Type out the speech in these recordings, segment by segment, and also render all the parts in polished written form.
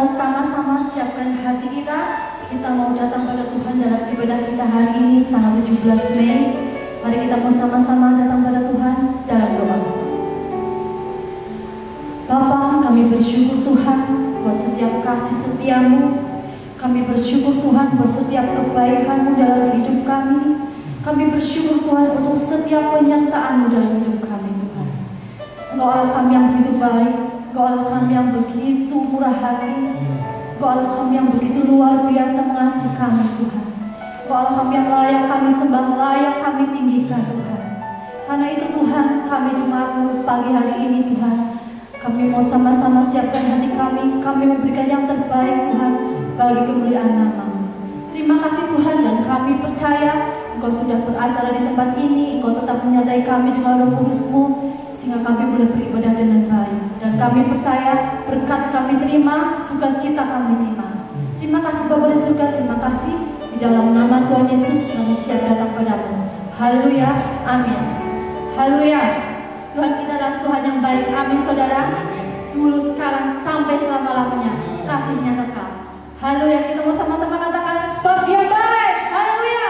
sama-sama siapkan hati kita. Kita mau datang pada Tuhan dalam ibadah kita hari ini tanggal 17 Mei. Mari kita mau sama-sama datang pada Tuhan dalam doa. Bapa, kami bersyukur Tuhan buat setiap kasih setia-Mu. Kami bersyukur Tuhan buat setiap kebaikan-Mu dalam hidup kami. Kami bersyukur Tuhan untuk setiap penyertaan-Mu dalam hidup kami Tuhan. Engkau Allah kami yang begitu baik, Engkau Allah kami yang begitu murah hati, Engkau Allah kami yang begitu luar biasa mengasihi kami Tuhan. Engkau Allah kami yang layak kami sembah, layak kami tinggikan Tuhan. Karena itu Tuhan, kami jemaat-Mu pagi hari ini Tuhan, kami mau sama-sama siapkan hati kami memberikan yang terbaik Tuhan bagi kemuliaan nama-Mu. Terima kasih Tuhan, dan kami percaya Engkau sudah beracara di tempat ini, Engkau tetap menyertai kami dengan Roh Kudus-Mu, sehingga kami boleh beribadah dengan baik. Dan kami percaya berkat kami terima, sukacita kami terima. Terima kasih Bapa di surga, terima kasih. Di dalam nama Tuhan Yesus kami siap datang padamu. Haleluya, amin. Haleluya. Tuhan kita adalah Tuhan yang baik, amin saudara. Dulu, sekarang, sampai selama-lamanya, kasih-Nya kekal. Haleluya, kita mau sama-sama katakan sebab Dia baik. Haleluya.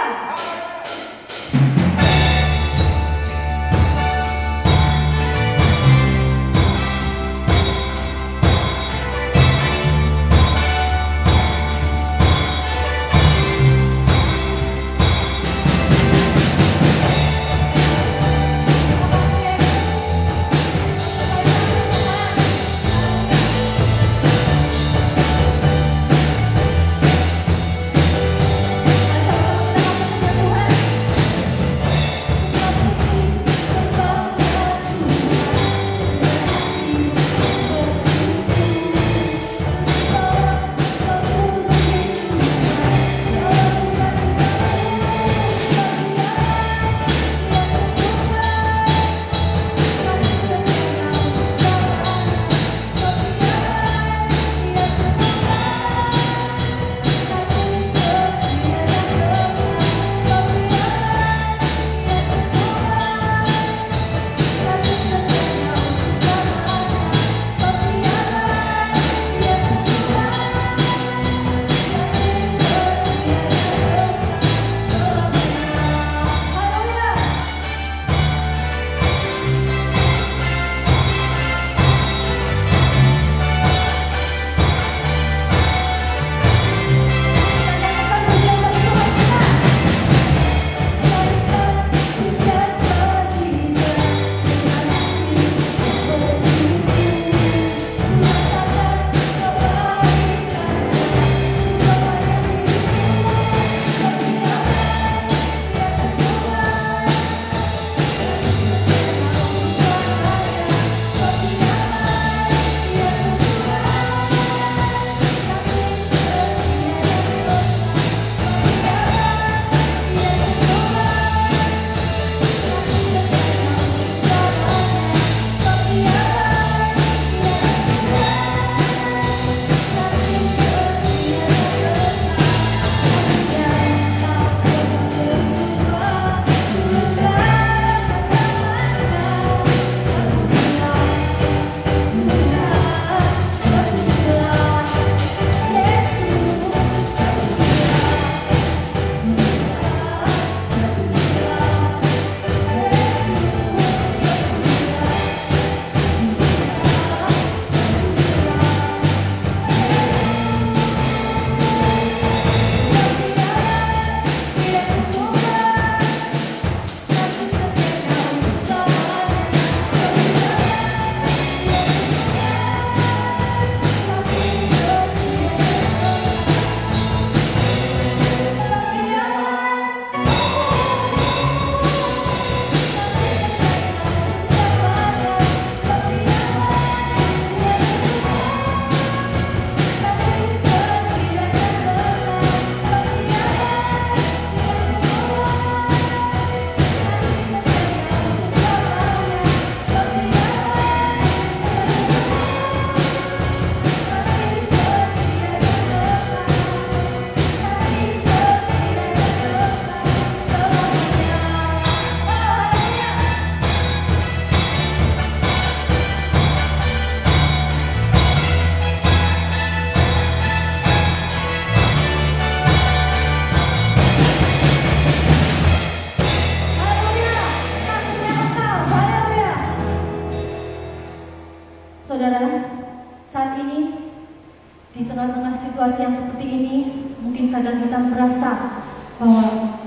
situasi yang seperti ini, mungkin kadang kita merasa bahwa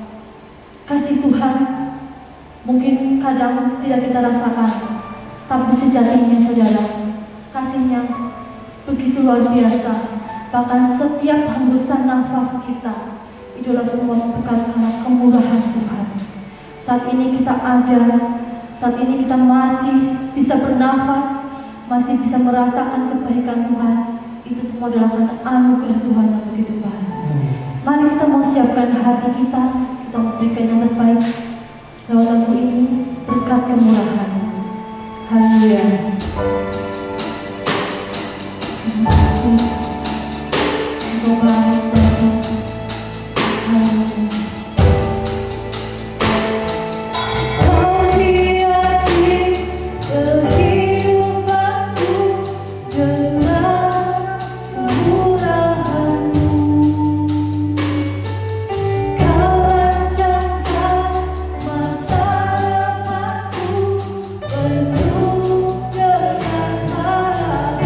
kasih Tuhan mungkin kadang tidak kita rasakan, tapi sejatinya saudara, kasih-Nya begitu luar biasa. Bahkan setiap hembusan nafas kita, itulah semua bukan karena kemurahan Tuhan. Saat ini kita ada, saat ini kita masih bisa bernafas, masih bisa merasakan kebaikan Tuhan. Itu semua adalah karena anugerah Tuhan yang begitu baik. Mari kita mau siapkan hati kita memberikan yang terbaik lewat lagu ini, berkat kemurahan. Haleluya. Yesus, Engkau baik bagi. Haleluya. Kau hiasi kehidupanku dengan kemurahan-Mu. Kau rancangkan masa depanku penuh dengan harapan.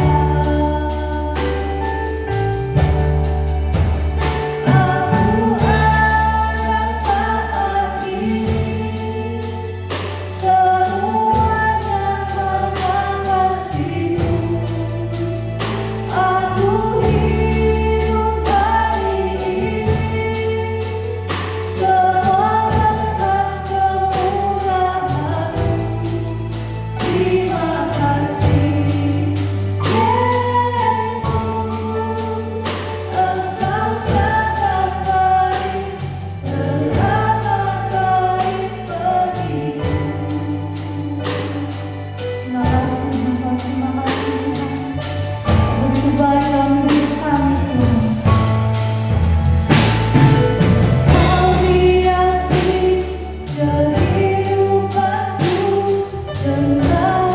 Aku ada saat ini, semuanya mengasihi-Mu. Aku hidup hari ini, semua berkat kemurahan-Mu. Terima kasih, Yesus, Engkau sangat baik, teramat baik bagiku. Terima kasih Tuhan, terima kasih Tuhan. Begitu baik dalam hidup kami Tuhan. Kau hiasi kehidupanku dengan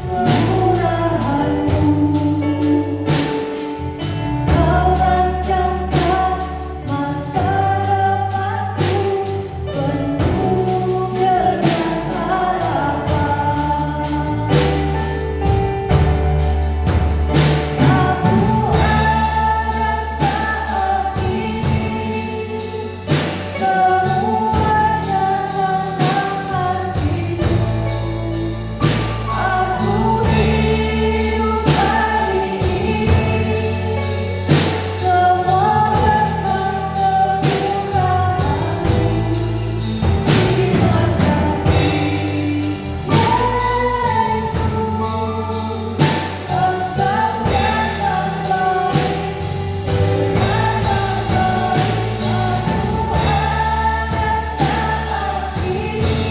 kemurahan-Mu. Kau rancangkan masa depanku penuh dengan harapan. Aku ada saat ini, semuanya mengasihi-Mu. Aku hidup hari ini, semua berkat kemurahan-Mu. Terima kasih, Yesus, Engkau sangat baik, teramat baik. Aku ada saat ini,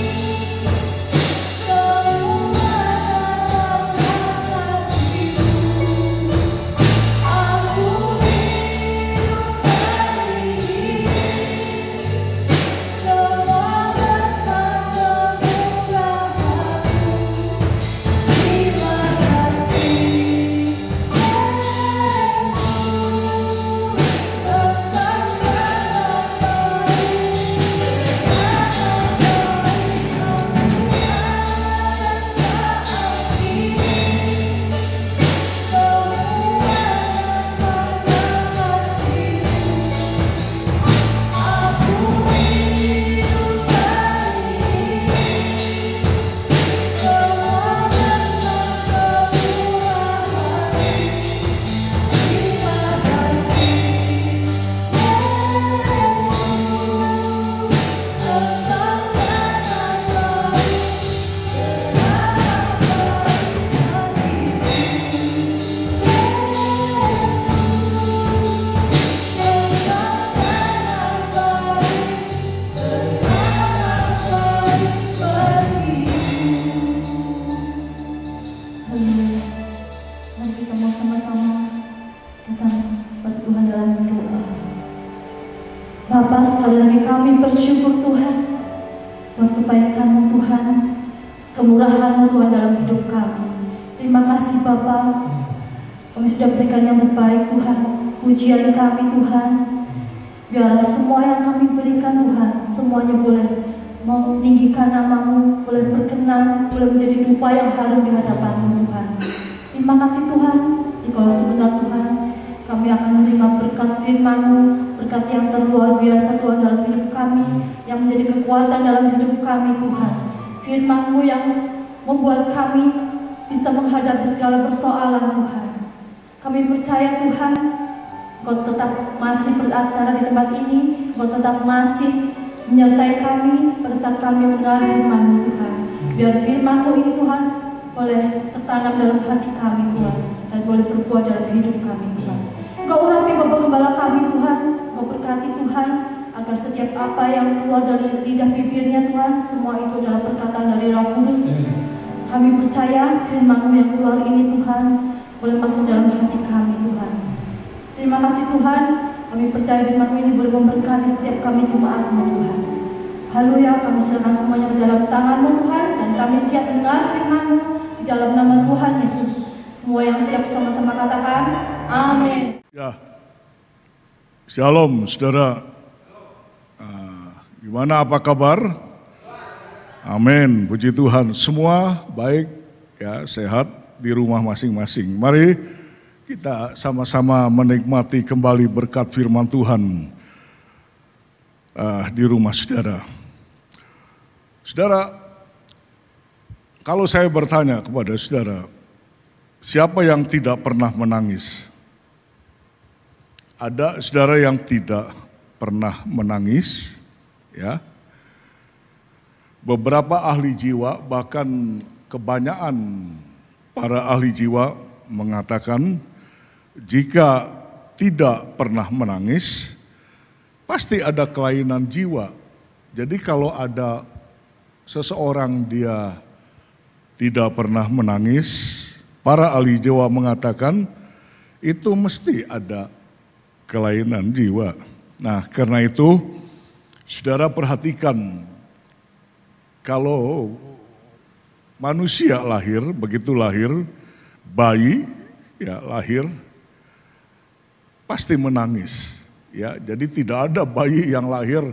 semuanya mengasihi-Mu. Aku hidup hari ini, semua berkat kemurahan-Mu. Terima kasih, Yesus, Engkau sangat baik, teramat baik. Haleluya. Mari kita mau sama-sama datang pada Tuhan dalam doa. Bapa, sekali lagi kami bersyukur Tuhan buat kebaikan-Mu Tuhan, kemurahan-Mu Tuhan dalam hidup kami. Terima kasih Bapa, kami sudah berikan yang terbaik Tuhan, pujian kami Tuhan. Biarlah semua yang kami berikan Tuhan, semuanya boleh meninggikan nama-Mu, boleh berkenan, boleh menjadi dupa yang harum di hadapan-Mu Tuhan. Terima kasih Tuhan, jika sebentar Tuhan kami kami akan menerima berkat firman-Mu, berkat yang terluar biasa Tuhan dalam hidup kami, yang menjadi kekuatan dalam hidup kami Tuhan. Firman-Mu yang membuat kami bisa menghadapi segala persoalan Tuhan. Kami percaya Tuhan, Engkau tetap masih beracara di tempat ini, Engkau tetap masih menyertai kami pada saat kami mendengar firman-Mu Tuhan. Biar firman-Mu ini Tuhan boleh tertanam dalam hati kami Tuhan, dan boleh berbuah dalam hidup kami Tuhan. Engkau urapi Bapak Gembala kami Tuhan, Engkau berkati Tuhan, agar setiap apa yang keluar dari lidah bibirnya Tuhan, semua itu adalah perkataan dari Roh Kudus. Kami percaya firman-Mu yang keluar ini Tuhan, boleh masuk dalam hati kami Tuhan. Terima kasih Tuhan, kami percaya firman-Mu ini boleh memberkati setiap kami jemaat-Mu Tuhan. Haleluya, kami serahkan semuanya ke dalam tangan-Mu Tuhan, dan kami siap dengar firman-Mu di dalam nama Tuhan Yesus. Semua yang siap sama-sama katakan, amin. Ya, shalom saudara. Gimana, apa kabar? Amin, puji Tuhan. Semua baik, ya, sehat di rumah masing-masing. Mari kita sama-sama menikmati kembali berkat firman Tuhan di rumah saudara. Saudara, kalau saya bertanya kepada saudara, siapa yang tidak pernah menangis? Ada saudara yang tidak pernah menangis, ya. Beberapa ahli jiwa, bahkan kebanyakan para ahli jiwa mengatakan jika tidak pernah menangis, pasti ada kelainan jiwa. Jadi kalau ada seseorang dia tidak pernah menangis, para ahli jiwa mengatakan itu mesti ada kelainan jiwa. Nah, karena itu saudara perhatikan, kalau manusia lahir, begitu lahir, bayi ya lahir pasti menangis. Ya, jadi tidak ada bayi yang lahir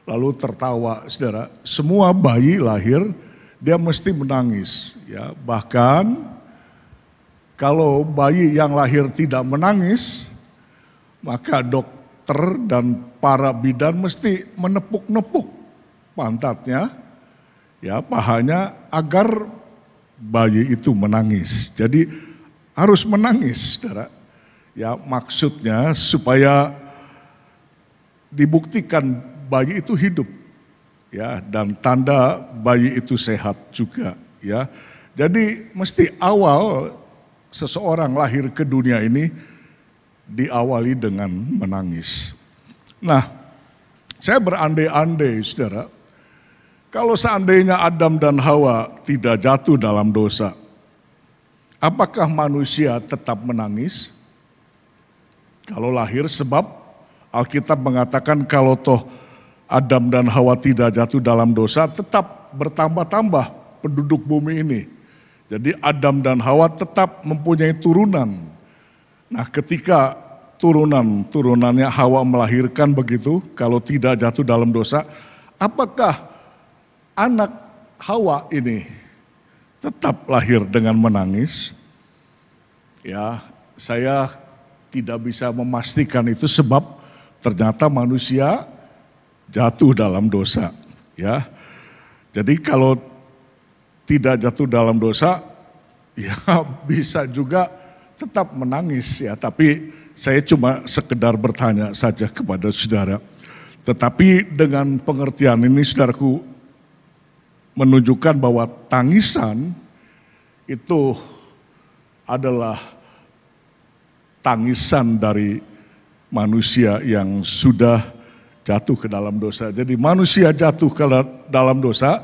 lalu tertawa, saudara. Semua bayi lahir dia mesti menangis. Ya, bahkan kalau bayi yang lahir tidak menangis, maka dokter dan para bidan mesti menepuk-nepuk pantatnya, ya, pahanya, agar bayi itu menangis. Jadi harus menangis, saudara. Ya, maksudnya supaya dibuktikan bayi itu hidup, ya, dan tanda bayi itu sehat juga, ya. Jadi mesti awal seseorang lahir ke dunia ini diawali dengan menangis. Nah, saya berandai-andai, saudara, kalau seandainya Adam dan Hawa tidak jatuh dalam dosa, apakah manusia tetap menangis? Kalau lahir, sebab Alkitab mengatakan kalau toh Adam dan Hawa tidak jatuh dalam dosa, tetap bertambah-tambah penduduk bumi ini. Jadi Adam dan Hawa tetap mempunyai turunan. Nah, ketika turunannya Hawa melahirkan begitu, kalau tidak jatuh dalam dosa, apakah anak Hawa ini tetap lahir dengan menangis? Ya, saya tidak bisa memastikan itu sebab ternyata manusia jatuh dalam dosa, ya. Jadi kalau tidak jatuh dalam dosa, ya bisa juga tetap menangis, ya. Tapi saya cuma sekedar bertanya saja kepada saudara. Tetapi dengan pengertian ini, saudaraku, menunjukkan bahwa tangisan itu adalah tangisan dari manusia yang sudah jatuh ke dalam dosa. Jadi manusia jatuh ke dalam dosa,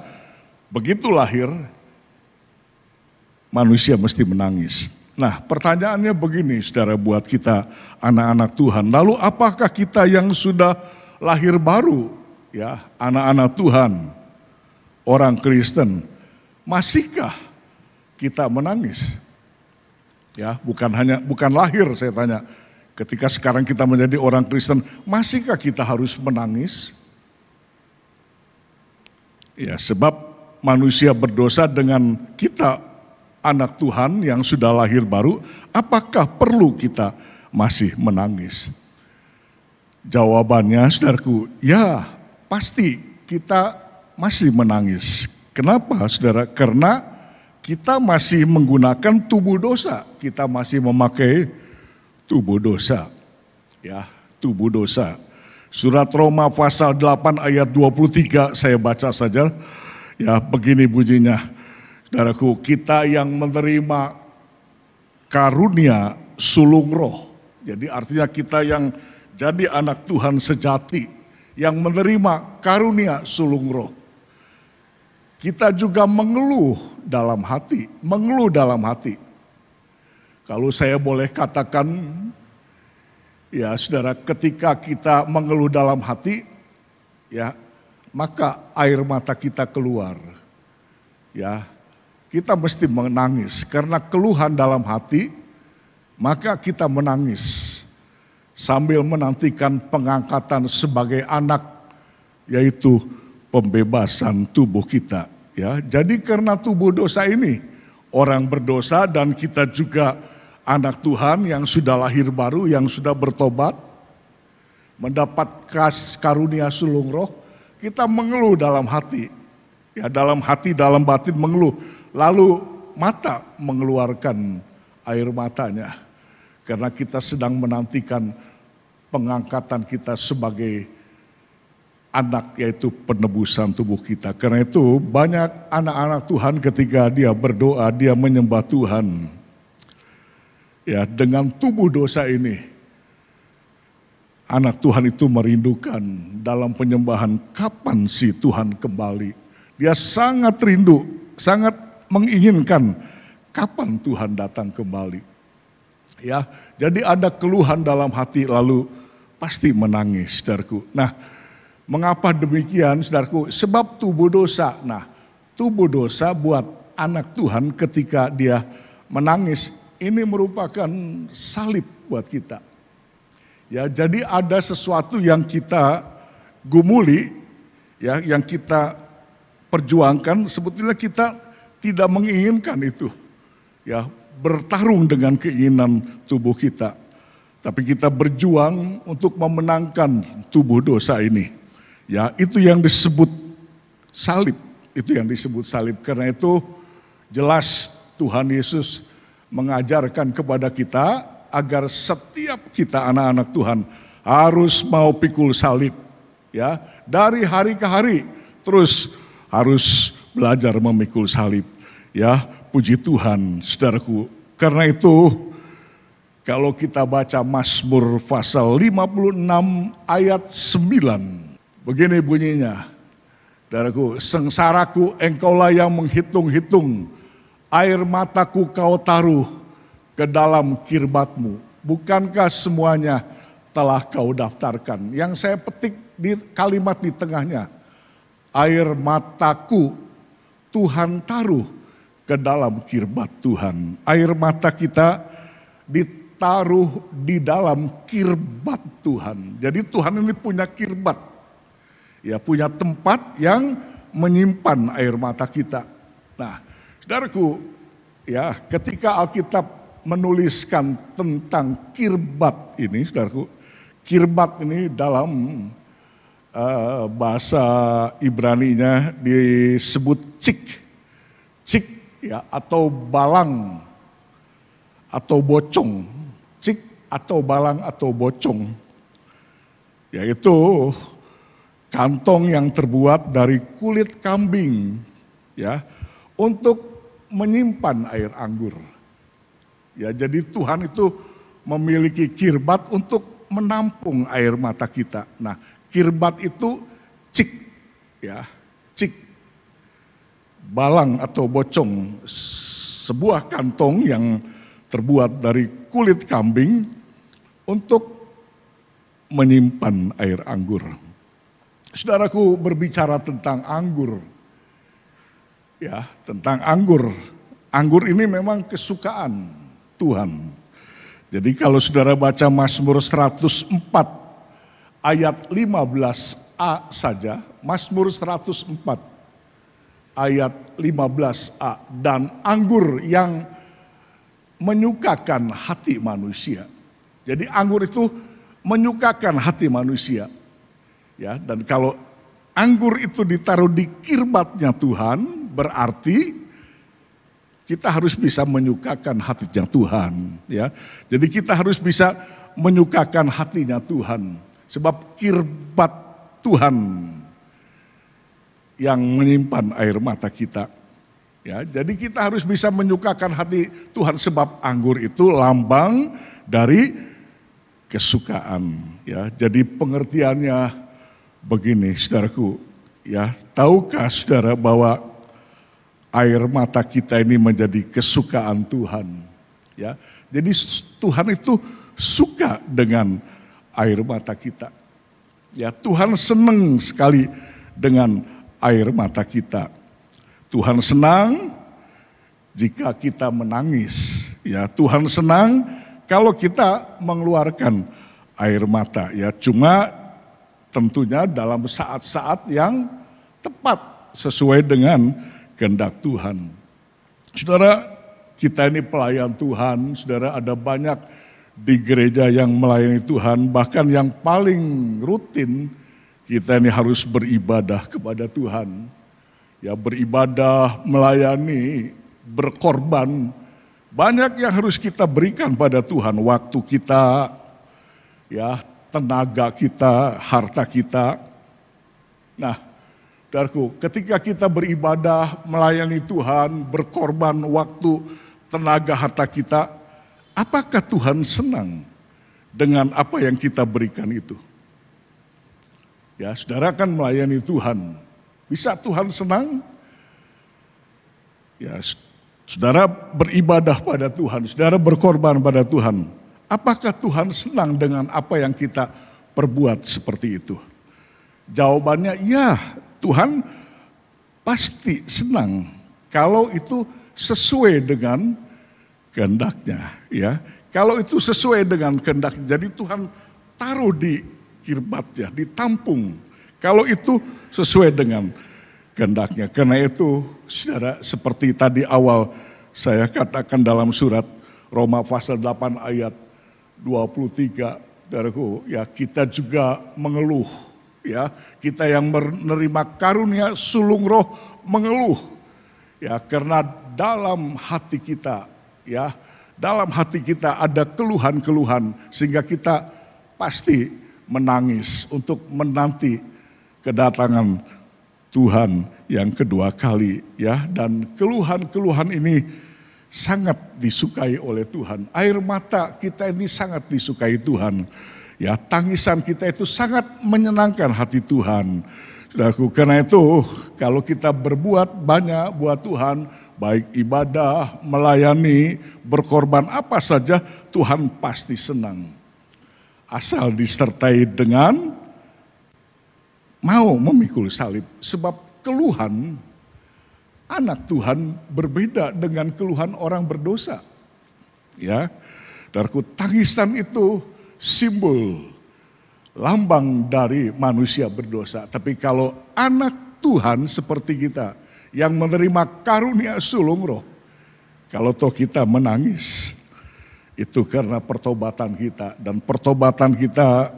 begitu lahir, manusia mesti menangis. Nah, pertanyaannya begini, saudara, buat kita anak-anak Tuhan. Lalu apakah kita yang sudah lahir baru, ya, anak-anak Tuhan, orang Kristen, masihkah kita menangis? Ya, bukan lahir, saya tanya. Ketika sekarang kita menjadi orang Kristen, masihkah kita harus menangis? Ya, sebab manusia berdosa dengan kita anak Tuhan yang sudah lahir baru, apakah perlu kita masih menangis? Jawabannya saudaraku, ya pasti kita masih menangis. Kenapa saudara? Karena kita masih menggunakan tubuh dosa. Kita masih memakai tubuh dosa. Ya, tubuh dosa. Surat Roma pasal 8 ayat 23 saya baca saja. Ya, begini bunyinya. Saudaraku, kita yang menerima karunia sulung roh. Jadi artinya kita yang jadi anak Tuhan sejati, yang menerima karunia sulung roh. Kita juga mengeluh dalam hati, Kalau saya boleh katakan, ya saudara, ketika kita mengeluh dalam hati, ya maka air mata kita keluar. Ya, kita mesti menangis karena keluhan dalam hati, maka kita menangis sambil menantikan pengangkatan sebagai anak, yaitu pembebasan tubuh kita. Ya, jadi karena tubuh dosa ini, orang berdosa dan kita juga anak Tuhan yang sudah lahir baru, yang sudah bertobat, mendapat karunia sulung roh, kita mengeluh dalam hati. Ya, dalam hati, dalam batin mengeluh. Lalu mata mengeluarkan air matanya. Karena kita sedang menantikan pengangkatan kita sebagai anak, yaitu penebusan tubuh kita. Karena itu banyak anak-anak Tuhan ketika dia berdoa, dia menyembah Tuhan. Ya, dengan tubuh dosa ini, anak Tuhan itu merindukan dalam penyembahan kapan sih Tuhan kembali. Dia sangat rindu, sangat menginginkan kapan Tuhan datang kembali. Ya, jadi ada keluhan dalam hati lalu pasti menangis, saudaraku. Nah, mengapa demikian, saudaraku? Sebab tubuh dosa. Nah, tubuh dosa buat anak Tuhan ketika dia menangis, ini merupakan salib buat kita. Ya, jadi ada sesuatu yang kita gumuli, ya, yang kita perjuangkan. Sebetulnya kita tidak menginginkan itu, ya, bertarung dengan keinginan tubuh kita. Tapi kita berjuang untuk memenangkan tubuh dosa ini. Ya, itu yang disebut salib. Itu yang disebut salib. Karena itu jelas Tuhan Yesus mengajarkan kepada kita agar setiap kita anak-anak Tuhan harus mau pikul salib. Ya, dari hari ke hari terus harus belajar memikul salib. Ya, puji Tuhan, saudaraku. Karena itu kalau kita baca Mazmur pasal 56 ayat 9. Begini bunyinya, saudaraku, sengsaraku engkaulah yang menghitung-hitung, air mataku kau taruh ke dalam kirbatmu. Bukankah semuanya telah kau daftarkan? Yang saya petik di kalimat di tengahnya, air mataku Tuhan taruh ke dalam kirbat Tuhan. Air mata kita ditaruh di dalam kirbat Tuhan. Jadi Tuhan ini punya kirbat. Ya, punya tempat yang menyimpan air mata kita. Nah, saudaraku, ya, ketika Alkitab menuliskan tentang kirbat ini, saudaraku, kirbat ini dalam bahasa Ibraninya disebut cik, ya, atau balang atau bocong, cik atau balang atau bocong, yaitu kantong yang terbuat dari kulit kambing, ya, untuk menyimpan air anggur. Ya, jadi Tuhan itu memiliki kirbat untuk menampung air mata kita. Nah, kirbat itu cik, ya, cik, balang atau bocong, sebuah kantong yang terbuat dari kulit kambing untuk menyimpan air anggur. Saudaraku, berbicara tentang anggur, ya, tentang anggur. Anggur ini memang kesukaan Tuhan. Jadi kalau saudara baca Mazmur 104 ayat 15a saja, Mazmur 104 ayat 15a, dan anggur yang menyukakan hati manusia. Jadi anggur itu menyukakan hati manusia. Ya, dan kalau anggur itu ditaruh di kirbatnya Tuhan, berarti kita harus bisa menyukakan hatinya Tuhan. Ya, jadi kita harus bisa menyukakan hatinya Tuhan. Sebab kirbat Tuhan yang menyimpan air mata kita. Ya, jadi kita harus bisa menyukakan hati Tuhan sebab anggur itu lambang dari kesukaan. Ya, jadi pengertiannya begini, saudaraku. Ya, tahukah saudara bahwa air mata kita ini menjadi kesukaan Tuhan? Ya, jadi Tuhan itu suka dengan air mata kita. Ya, Tuhan senang sekali dengan air mata kita. Tuhan senang jika kita menangis. Ya, Tuhan senang kalau kita mengeluarkan air mata. Ya, cuma tentunya dalam saat-saat yang tepat sesuai dengan kehendak Tuhan. Saudara, kita ini pelayan Tuhan. Saudara, ada banyak di gereja yang melayani Tuhan, bahkan yang paling rutin kita ini harus beribadah kepada Tuhan. Ya, beribadah, melayani, berkorban. Banyak yang harus kita berikan pada Tuhan. Waktu kita, ya, tenaga kita, harta kita. Nah, saudaraku, ketika kita beribadah, melayani Tuhan, berkorban waktu, tenaga, harta kita, apakah Tuhan senang dengan apa yang kita berikan itu? Ya, saudara kan melayani Tuhan. Bisa Tuhan senang? Ya, saudara beribadah pada Tuhan, saudara berkorban pada Tuhan. Apakah Tuhan senang dengan apa yang kita perbuat seperti itu? Jawabannya ya, Tuhan pasti senang kalau itu sesuai dengan kehendaknya. Ya, kalau itu sesuai dengan kehendaknya, jadi Tuhan taruh di kirbatnya, ditampung. Kalau itu sesuai dengan kehendaknya. Karena itu, saudara, seperti tadi awal saya katakan dalam surat Roma pasal 8 ayat 23, saudaraku, ya, kita juga mengeluh, ya, kita yang menerima karunia sulung roh mengeluh, ya, karena dalam hati kita, ya, dalam hati kita ada keluhan-keluhan sehingga kita pasti menangis untuk menanti kedatangan Tuhan yang kedua kali, ya, dan keluhan-keluhan ini sangat disukai oleh Tuhan. Air mata kita ini sangat disukai Tuhan. Ya, tangisan kita itu sangat menyenangkan hati Tuhan. Saudaraku, karena itu kalau kita berbuat banyak buat Tuhan, baik ibadah, melayani, berkorban apa saja, Tuhan pasti senang. Asal disertai dengan mau memikul salib. Sebab keluhan anak Tuhan berbeda dengan keluhan orang berdosa. Ya, saudaraku, tangisan itu simbol, lambang dari manusia berdosa. Tapi kalau anak Tuhan seperti kita yang menerima karunia sulung roh, kalau toh kita menangis, itu karena pertobatan kita. Dan pertobatan kita,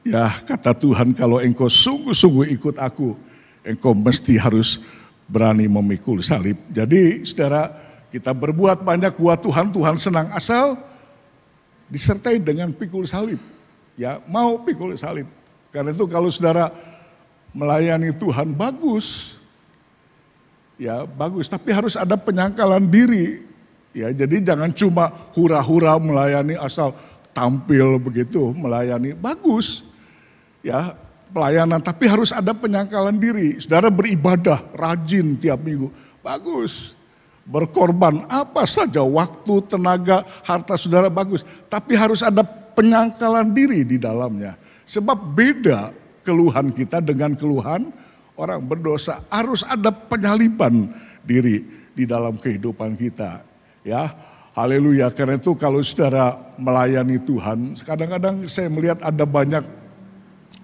ya, kata Tuhan, kalau engkau sungguh-sungguh ikut aku, engkau mesti harus berani memikul salib. Jadi saudara, kita berbuat banyak buat Tuhan, Tuhan senang asal disertai dengan pikul salib. Ya, mau pikul salib. Karena itu kalau saudara melayani Tuhan bagus, ya bagus, tapi harus ada penyangkalan diri. Ya, jadi jangan cuma hura-hura melayani asal tampil begitu, melayani bagus. Ya, pelayanan, tapi harus ada penyangkalan diri. Saudara beribadah rajin tiap minggu, bagus. Berkorban apa saja, waktu, tenaga, harta saudara bagus. Tapi harus ada penyangkalan diri di dalamnya. Sebab beda keluhan kita dengan keluhan orang berdosa. Harus ada penyaliban diri di dalam kehidupan kita. Ya, haleluya. Karena itu kalau saudara melayani Tuhan, kadang-kadang saya melihat ada banyak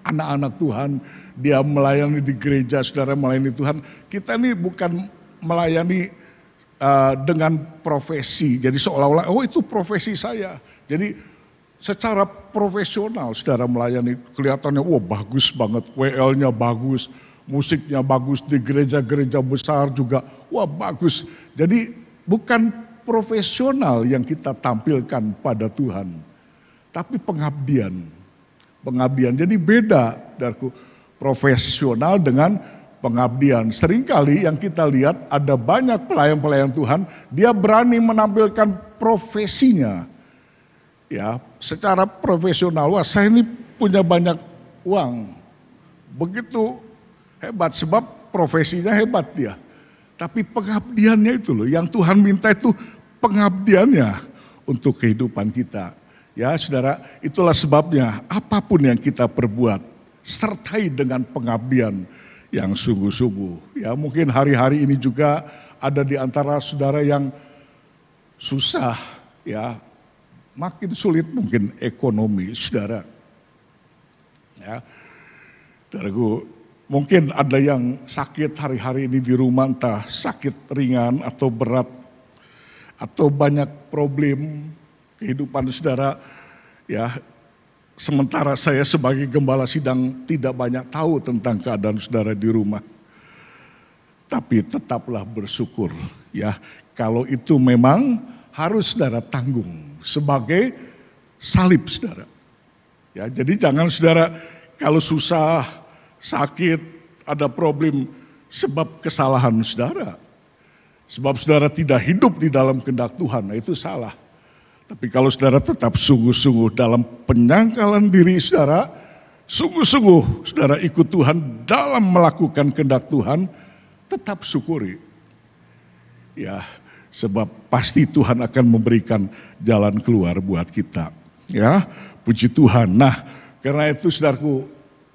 anak-anak Tuhan, dia melayani di gereja, saudara melayani Tuhan. Kita ini bukan melayani dengan profesi, jadi seolah-olah, oh itu profesi saya. Jadi secara profesional saudara melayani, kelihatannya wah bagus banget, WL-nya bagus, musiknya bagus, di gereja-gereja besar juga, wah bagus. Jadi bukan profesional yang kita tampilkan pada Tuhan, tapi pengabdian. Pengabdian, jadi beda dari profesional dengan pengabdian. Seringkali yang kita lihat ada banyak pelayan-pelayan Tuhan, dia berani menampilkan profesinya. Ya, secara profesional, wah saya ini punya banyak uang. Begitu hebat sebab profesinya hebat dia. Tapi pengabdiannya itu loh, yang Tuhan minta itu pengabdiannya untuk kehidupan kita. Ya saudara, itulah sebabnya apapun yang kita perbuat, sertai dengan pengabdian yang sungguh-sungguh. Ya mungkin hari-hari ini juga ada di antara saudara yang susah, ya makin sulit mungkin ekonomi saudara. Ya, saudaraku, mungkin ada yang sakit hari-hari ini di rumah, entah sakit ringan atau berat, atau banyak problem kehidupan saudara. Ya, sementara saya sebagai gembala sidang tidak banyak tahu tentang keadaan saudara di rumah. Tapi tetaplah bersyukur, ya. Kalau itu memang harus saudara tanggung sebagai salib saudara. Ya, jadi jangan saudara kalau susah, sakit, ada problem sebab kesalahan saudara. Sebab saudara tidak hidup di dalam kehendak Tuhan, nah itu salah. Tapi kalau saudara tetap sungguh-sungguh dalam penyangkalan diri saudara, sungguh-sungguh saudara ikut Tuhan dalam melakukan kehendak Tuhan, tetap syukuri. Ya, sebab pasti Tuhan akan memberikan jalan keluar buat kita. Ya, puji Tuhan. Nah, karena itu saudaraku,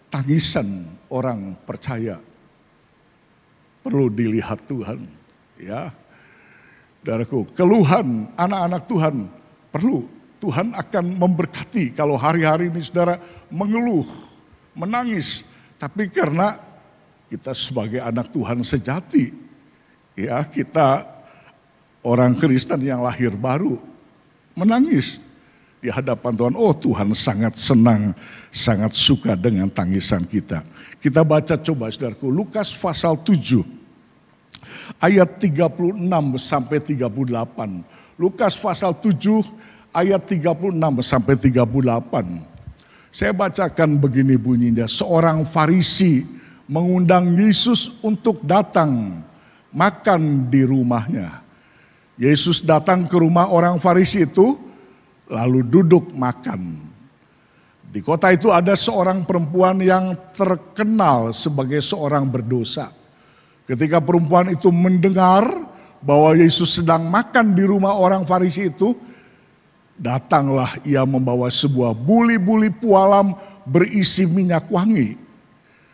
tangisan orang percaya perlu dilihat Tuhan. Ya, saudaraku, keluhan anak-anak Tuhan perlu. Tuhan akan memberkati kalau hari-hari ini saudara mengeluh, menangis. Tapi karena kita sebagai anak Tuhan sejati, ya kita orang Kristen yang lahir baru menangis di hadapan Tuhan. Oh Tuhan sangat senang, sangat suka dengan tangisan kita. Kita baca coba saudaraku, Lukas pasal 7 ayat 36 sampai 38. Lukas pasal 7 ayat 36 sampai 38. Saya bacakan begini bunyinya. Seorang Farisi mengundang Yesus untuk datang makan di rumahnya. Yesus datang ke rumah orang Farisi itu, lalu duduk makan. Di kota itu ada seorang perempuan yang terkenal sebagai seorang berdosa. Ketika perempuan itu mendengar bahwa Yesus sedang makan di rumah orang Farisi itu, datanglah ia membawa sebuah buli-buli pualam berisi minyak wangi.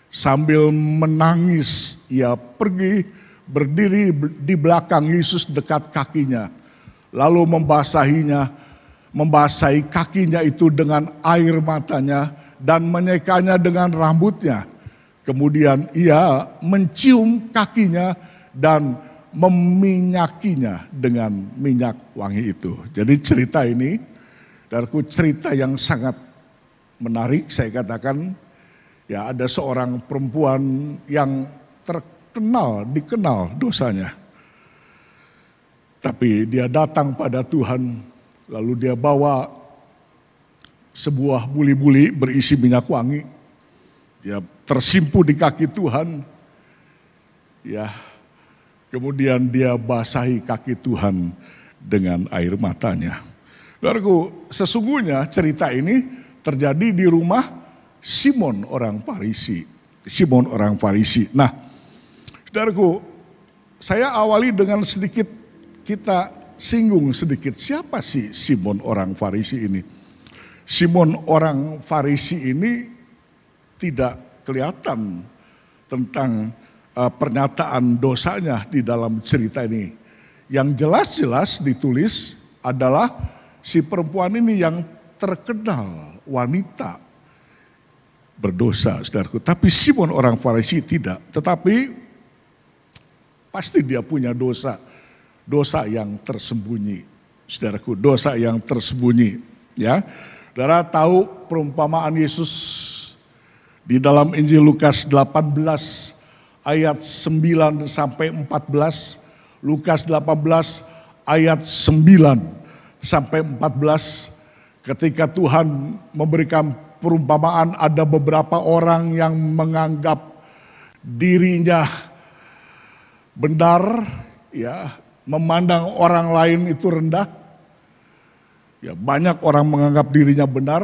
Sambil menangis, ia pergi berdiri di belakang Yesus dekat kakinya, lalu membasahi kakinya itu dengan air matanya dan menyekanya dengan rambutnya. Kemudian ia mencium kakinya dan meminyakinya dengan minyak wangi itu. Jadi cerita ini, dariku cerita yang sangat menarik, saya katakan, ya ada seorang perempuan yang dikenal dosanya. Tapi dia datang pada Tuhan, lalu dia bawa sebuah buli-buli berisi minyak wangi. Dia tersimpu di kaki Tuhan. Ya, kemudian dia basahi kaki Tuhan dengan air matanya. Lalu sesungguhnya cerita ini terjadi di rumah Simon orang Farisi. Simon orang Farisi. Nah, saudaraku, saya awali dengan sedikit kita singgung sedikit siapa sih Simon orang Farisi ini. Simon orang Farisi ini tidak kelihatan tentang pernyataan dosanya di dalam cerita ini. Yang jelas-jelas ditulis adalah si perempuan ini yang terkenal wanita berdosa, saudaraku. Tapi Simon orang Farisi tidak, tetapi pasti dia punya dosa yang tersembunyi, saudaraku, dosa yang tersembunyi, ya. Saudara tahu perumpamaan Yesus di dalam Injil Lukas 18 ayat 9 sampai 14, Lukas 18 ayat 9 sampai 14, ketika Tuhan memberikan perumpamaan ada beberapa orang yang menganggap dirinya benar, ya, memandang orang lain itu rendah. Ya, banyak orang menganggap dirinya benar,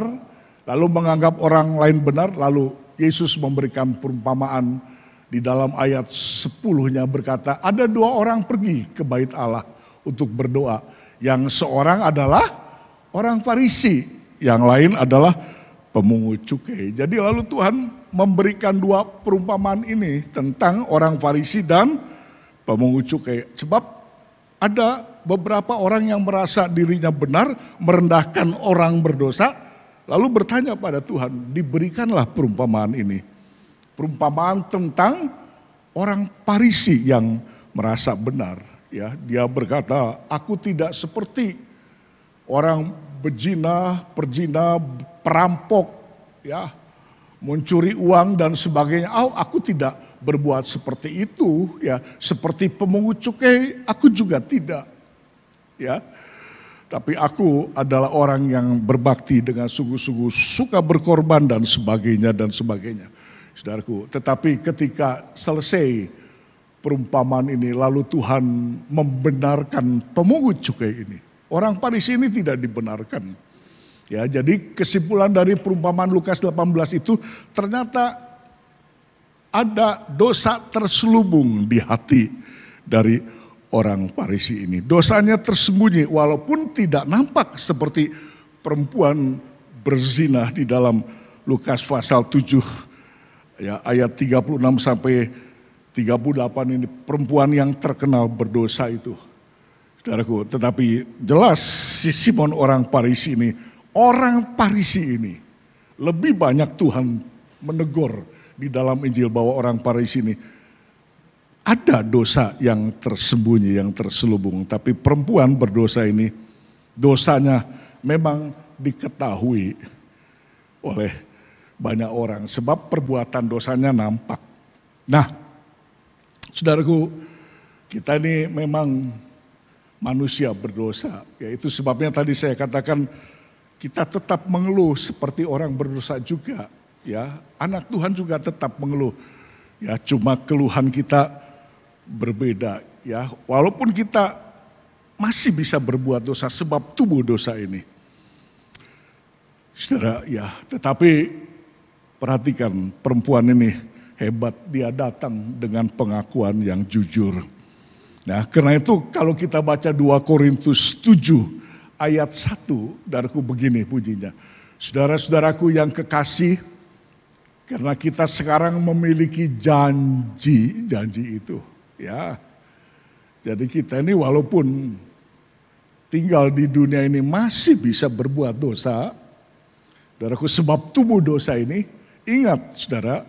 lalu menganggap orang lain benar, lalu Yesus memberikan perumpamaan di dalam ayat 10-nya berkata, ada dua orang pergi ke bait Allah untuk berdoa. Yang seorang adalah orang Farisi, yang lain adalah pemungut cukai. Jadi lalu Tuhan memberikan dua perumpamaan ini tentang orang Farisi dan pemungut cukai. Sebab ada beberapa orang yang merasa dirinya benar, merendahkan orang berdosa, lalu bertanya pada Tuhan, diberikanlah perumpamaan ini. Perumpamaan tentang orang Farisi yang merasa benar. Ya, dia berkata, aku tidak seperti orang berzina, perzina, perampok, ya, mencuri uang dan sebagainya. Aku tidak berbuat seperti itu, ya. Seperti pemungut cukai, aku juga tidak, ya. Tapi aku adalah orang yang berbakti dengan sungguh-sungguh, suka berkorban dan sebagainya dan sebagainya. Saudaraku, tetapi ketika selesai perumpamaan ini, lalu Tuhan membenarkan pemungut cukai ini. Orang Farisi ini tidak dibenarkan. Ya, jadi kesimpulan dari perumpamaan Lukas 18 itu ternyata ada dosa terselubung di hati dari orang Farisi ini. Dosanya tersembunyi walaupun tidak nampak seperti perempuan berzina di dalam Lukas pasal 7 ya, ayat 36 sampai 38 ini, perempuan yang terkenal berdosa itu. Saudaraku, tetapi jelas si Simon orang Farisi ini, lebih banyak Tuhan menegur di dalam Injil bahwa orang Farisi ini ada dosa yang tersembunyi, yang terselubung. Tapi perempuan berdosa ini, dosanya memang diketahui oleh banyak orang. Sebab perbuatan dosanya nampak. Nah, saudaraku, kita ini memang manusia berdosa. Ya, itu sebabnya tadi saya katakan, kita tetap mengeluh seperti orang berdosa juga, ya. Anak Tuhan juga tetap mengeluh. Ya, cuma keluhan kita berbeda, ya. Walaupun kita masih bisa berbuat dosa sebab tubuh dosa ini. Saudara, ya, tetapi perhatikan perempuan ini hebat, dia datang dengan pengakuan yang jujur. Nah, karena itu kalau kita baca 2 Korintus 7 ayat 1, dariku begini bunyinya. Saudara-saudaraku yang kekasih, karena kita sekarang memiliki janji itu, ya. Jadi kita ini walaupun tinggal di dunia ini masih bisa berbuat dosa, saudaraku, sebab tubuh dosa ini, ingat saudara,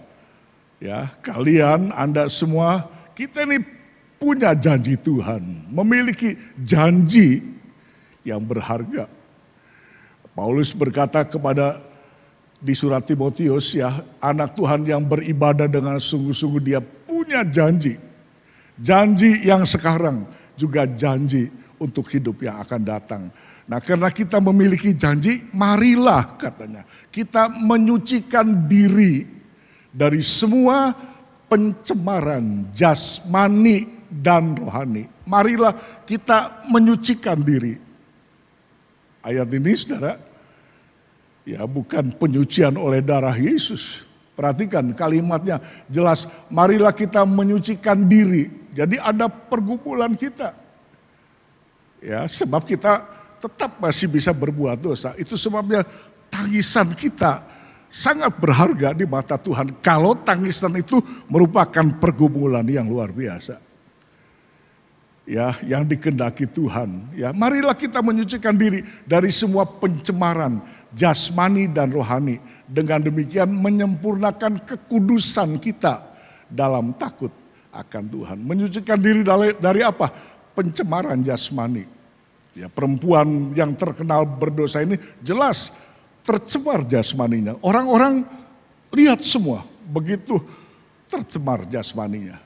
ya, kalian, Anda semua, kita ini punya janji Tuhan, memiliki janji yang berharga. Paulus berkata kepada di surat Timotius, ya, anak Tuhan yang beribadah dengan sungguh-sungguh, dia punya janji. Janji yang sekarang juga janji untuk hidup yang akan datang. Nah, karena kita memiliki janji, marilah katanya kita menyucikan diri dari semua pencemaran jasmani dan rohani. Marilah kita menyucikan diri. Ayat ini saudara, ya, bukan penyucian oleh darah Yesus. Perhatikan kalimatnya jelas, marilah kita menyucikan diri. Jadi ada pergumulan kita. Ya, sebab kita tetap masih bisa berbuat dosa. Itu sebabnya tangisan kita sangat berharga di mata Tuhan. Kalau tangisan itu merupakan pergumulan yang luar biasa. Ya, yang dikehendaki Tuhan. Ya, marilah kita menyucikan diri dari semua pencemaran jasmani dan rohani. Dengan demikian menyempurnakan kekudusan kita dalam takut akan Tuhan. Menyucikan diri dari apa? Pencemaran jasmani. Ya, perempuan yang terkenal berdosa ini jelas tercemar jasmaninya. Orang-orang lihat semua, begitu tercemar jasmaninya.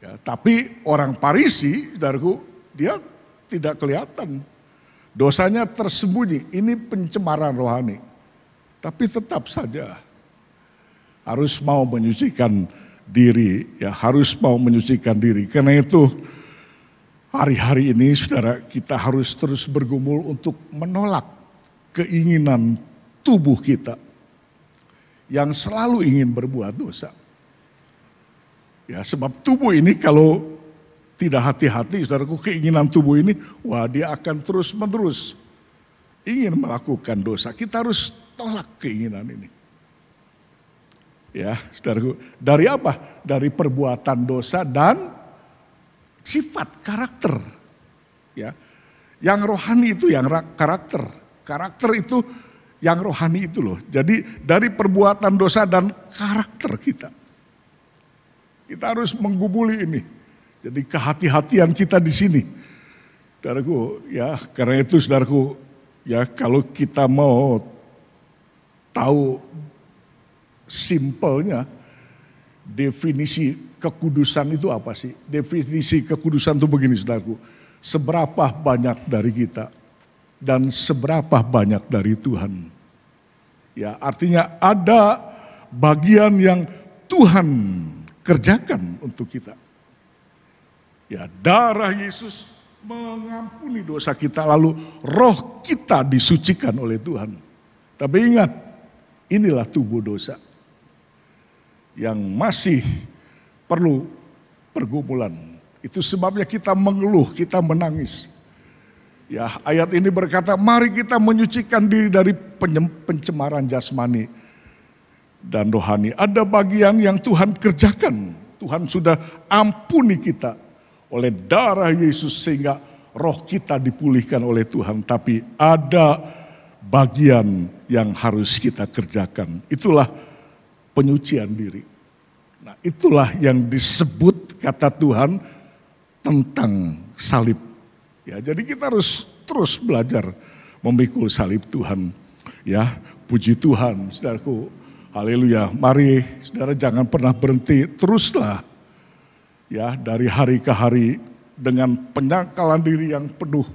Ya, tapi orang Farisi, saudaraku, dia tidak kelihatan. Dosanya tersembunyi, ini pencemaran rohani. Tapi tetap saja harus mau menyucikan diri, ya harus mau menyucikan diri. Karena itu hari-hari ini saudara, kita harus terus bergumul untuk menolak keinginan tubuh kita yang selalu ingin berbuat dosa. Ya, sebab tubuh ini kalau tidak hati-hati, saudaraku, keinginan tubuh ini, wah dia akan terus-menerus ingin melakukan dosa. Kita harus tolak keinginan ini. Ya, saudaraku, dari apa? Dari perbuatan dosa dan sifat karakter. Ya, yang rohani itu yang karakter. Karakter itu yang rohani itu loh. Jadi dari perbuatan dosa dan karakter kita. Kita harus menggumuli ini. Jadi kehati-hatian kita di sini. Saudaraku, ya karena itu saudaraku, ya kalau kita mau tahu simpelnya definisi kekudusan itu apa sih? Definisi kekudusan itu begini saudaraku. Seberapa banyak dari kita dan seberapa banyak dari Tuhan. Ya, artinya ada bagian yang Tuhan kerjakan untuk kita. Ya, darah Yesus mengampuni dosa kita, lalu roh kita disucikan oleh Tuhan. Tapi ingat, inilah tubuh dosa yang masih perlu pergumulan. Itu sebabnya kita mengeluh, kita menangis. Ya, ayat ini berkata, mari kita menyucikan diri dari pencemaran jasmani dan rohani. Ada bagian yang Tuhan kerjakan. Tuhan sudah ampuni kita oleh darah Yesus sehingga roh kita dipulihkan oleh Tuhan. Tapi ada bagian yang harus kita kerjakan. Itulah penyucian diri. Nah, itulah yang disebut kata Tuhan tentang salib. Ya, jadi kita harus terus belajar memikul salib Tuhan. Ya, puji Tuhan, saudaraku. Haleluya. Mari saudara jangan pernah berhenti, teruslah. Ya, dari hari ke hari dengan penyangkalan diri yang penuh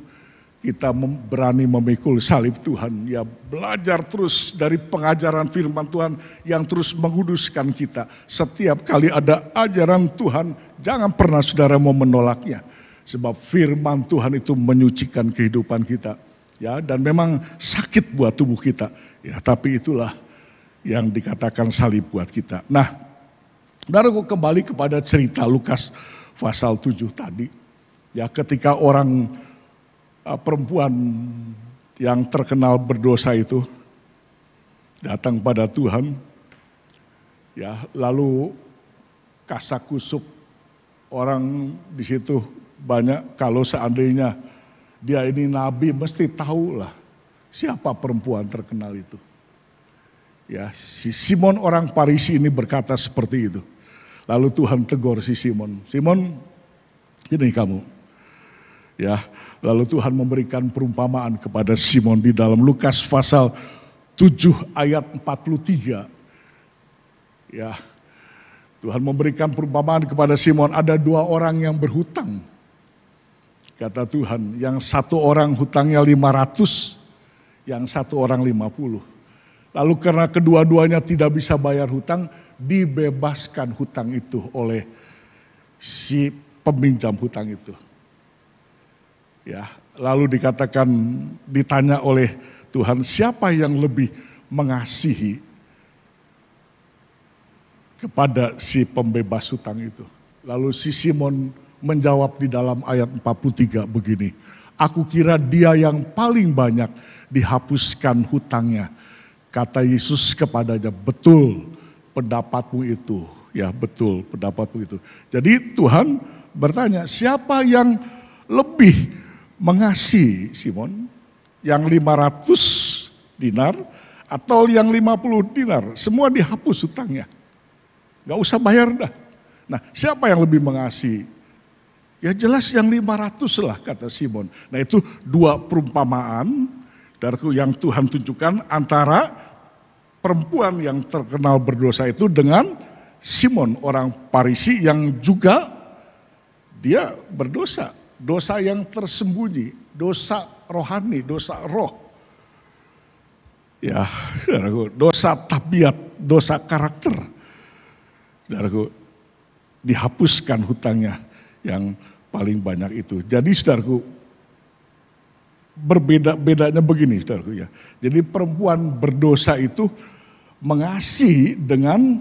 kita berani memikul salib Tuhan. Ya, belajar terus dari pengajaran firman Tuhan yang terus menguduskan kita. Setiap kali ada ajaran Tuhan, jangan pernah saudara mau menolaknya. Sebab firman Tuhan itu menyucikan kehidupan kita. Ya, dan memang sakit buat tubuh kita. Ya, tapi itulah yang dikatakan salib buat kita. Nah, saudaraku, kembali kepada cerita Lukas pasal 7 tadi. Ya, ketika orang perempuan yang terkenal berdosa itu datang pada Tuhan, ya, lalu kasakusuk orang di situ banyak. Kalau seandainya dia ini nabi, mesti tahulah siapa perempuan terkenal itu. Ya, si Simon orang Farisi ini berkata seperti itu. Lalu Tuhan tegur si Simon. Simon, ini kamu. Ya, lalu Tuhan memberikan perumpamaan kepada Simon di dalam Lukas pasal 7 ayat 43. Ya, Tuhan memberikan perumpamaan kepada Simon, ada dua orang yang berhutang. Kata Tuhan, yang satu orang hutangnya 500, yang satu orang 50. Lalu karena kedua-duanya tidak bisa bayar hutang, dibebaskan hutang itu oleh si peminjam hutang itu. Ya, lalu dikatakan, ditanya oleh Tuhan, siapa yang lebih mengasihi kepada si pembebas hutang itu? Lalu si Simon menjawab di dalam ayat 43 begini, aku kira dia yang paling banyak dihapuskan hutangnya. Kata Yesus kepadanya, betul pendapatmu itu. Ya, betul pendapatmu itu. Jadi Tuhan bertanya, siapa yang lebih mengasihi Simon? Yang 500 dinar atau yang 50 dinar? Semua dihapus hutangnya. Gak usah bayar dah. Nah, siapa yang lebih mengasihi? Ya jelas yang 500 lah, kata Simon. Nah, itu dua perumpamaan Saudaraku, yang Tuhan tunjukkan antara perempuan yang terkenal berdosa itu dengan Simon, orang Farisi yang juga dia berdosa. Dosa yang tersembunyi, dosa rohani, dosa roh. Ya, saudaraku, dosa tabiat, dosa karakter. Saudaraku, dihapuskan hutangnya yang paling banyak itu. Jadi saudaraku, berbeda-bedanya begini saudaraku ya. Jadi perempuan berdosa itu mengasihi dengan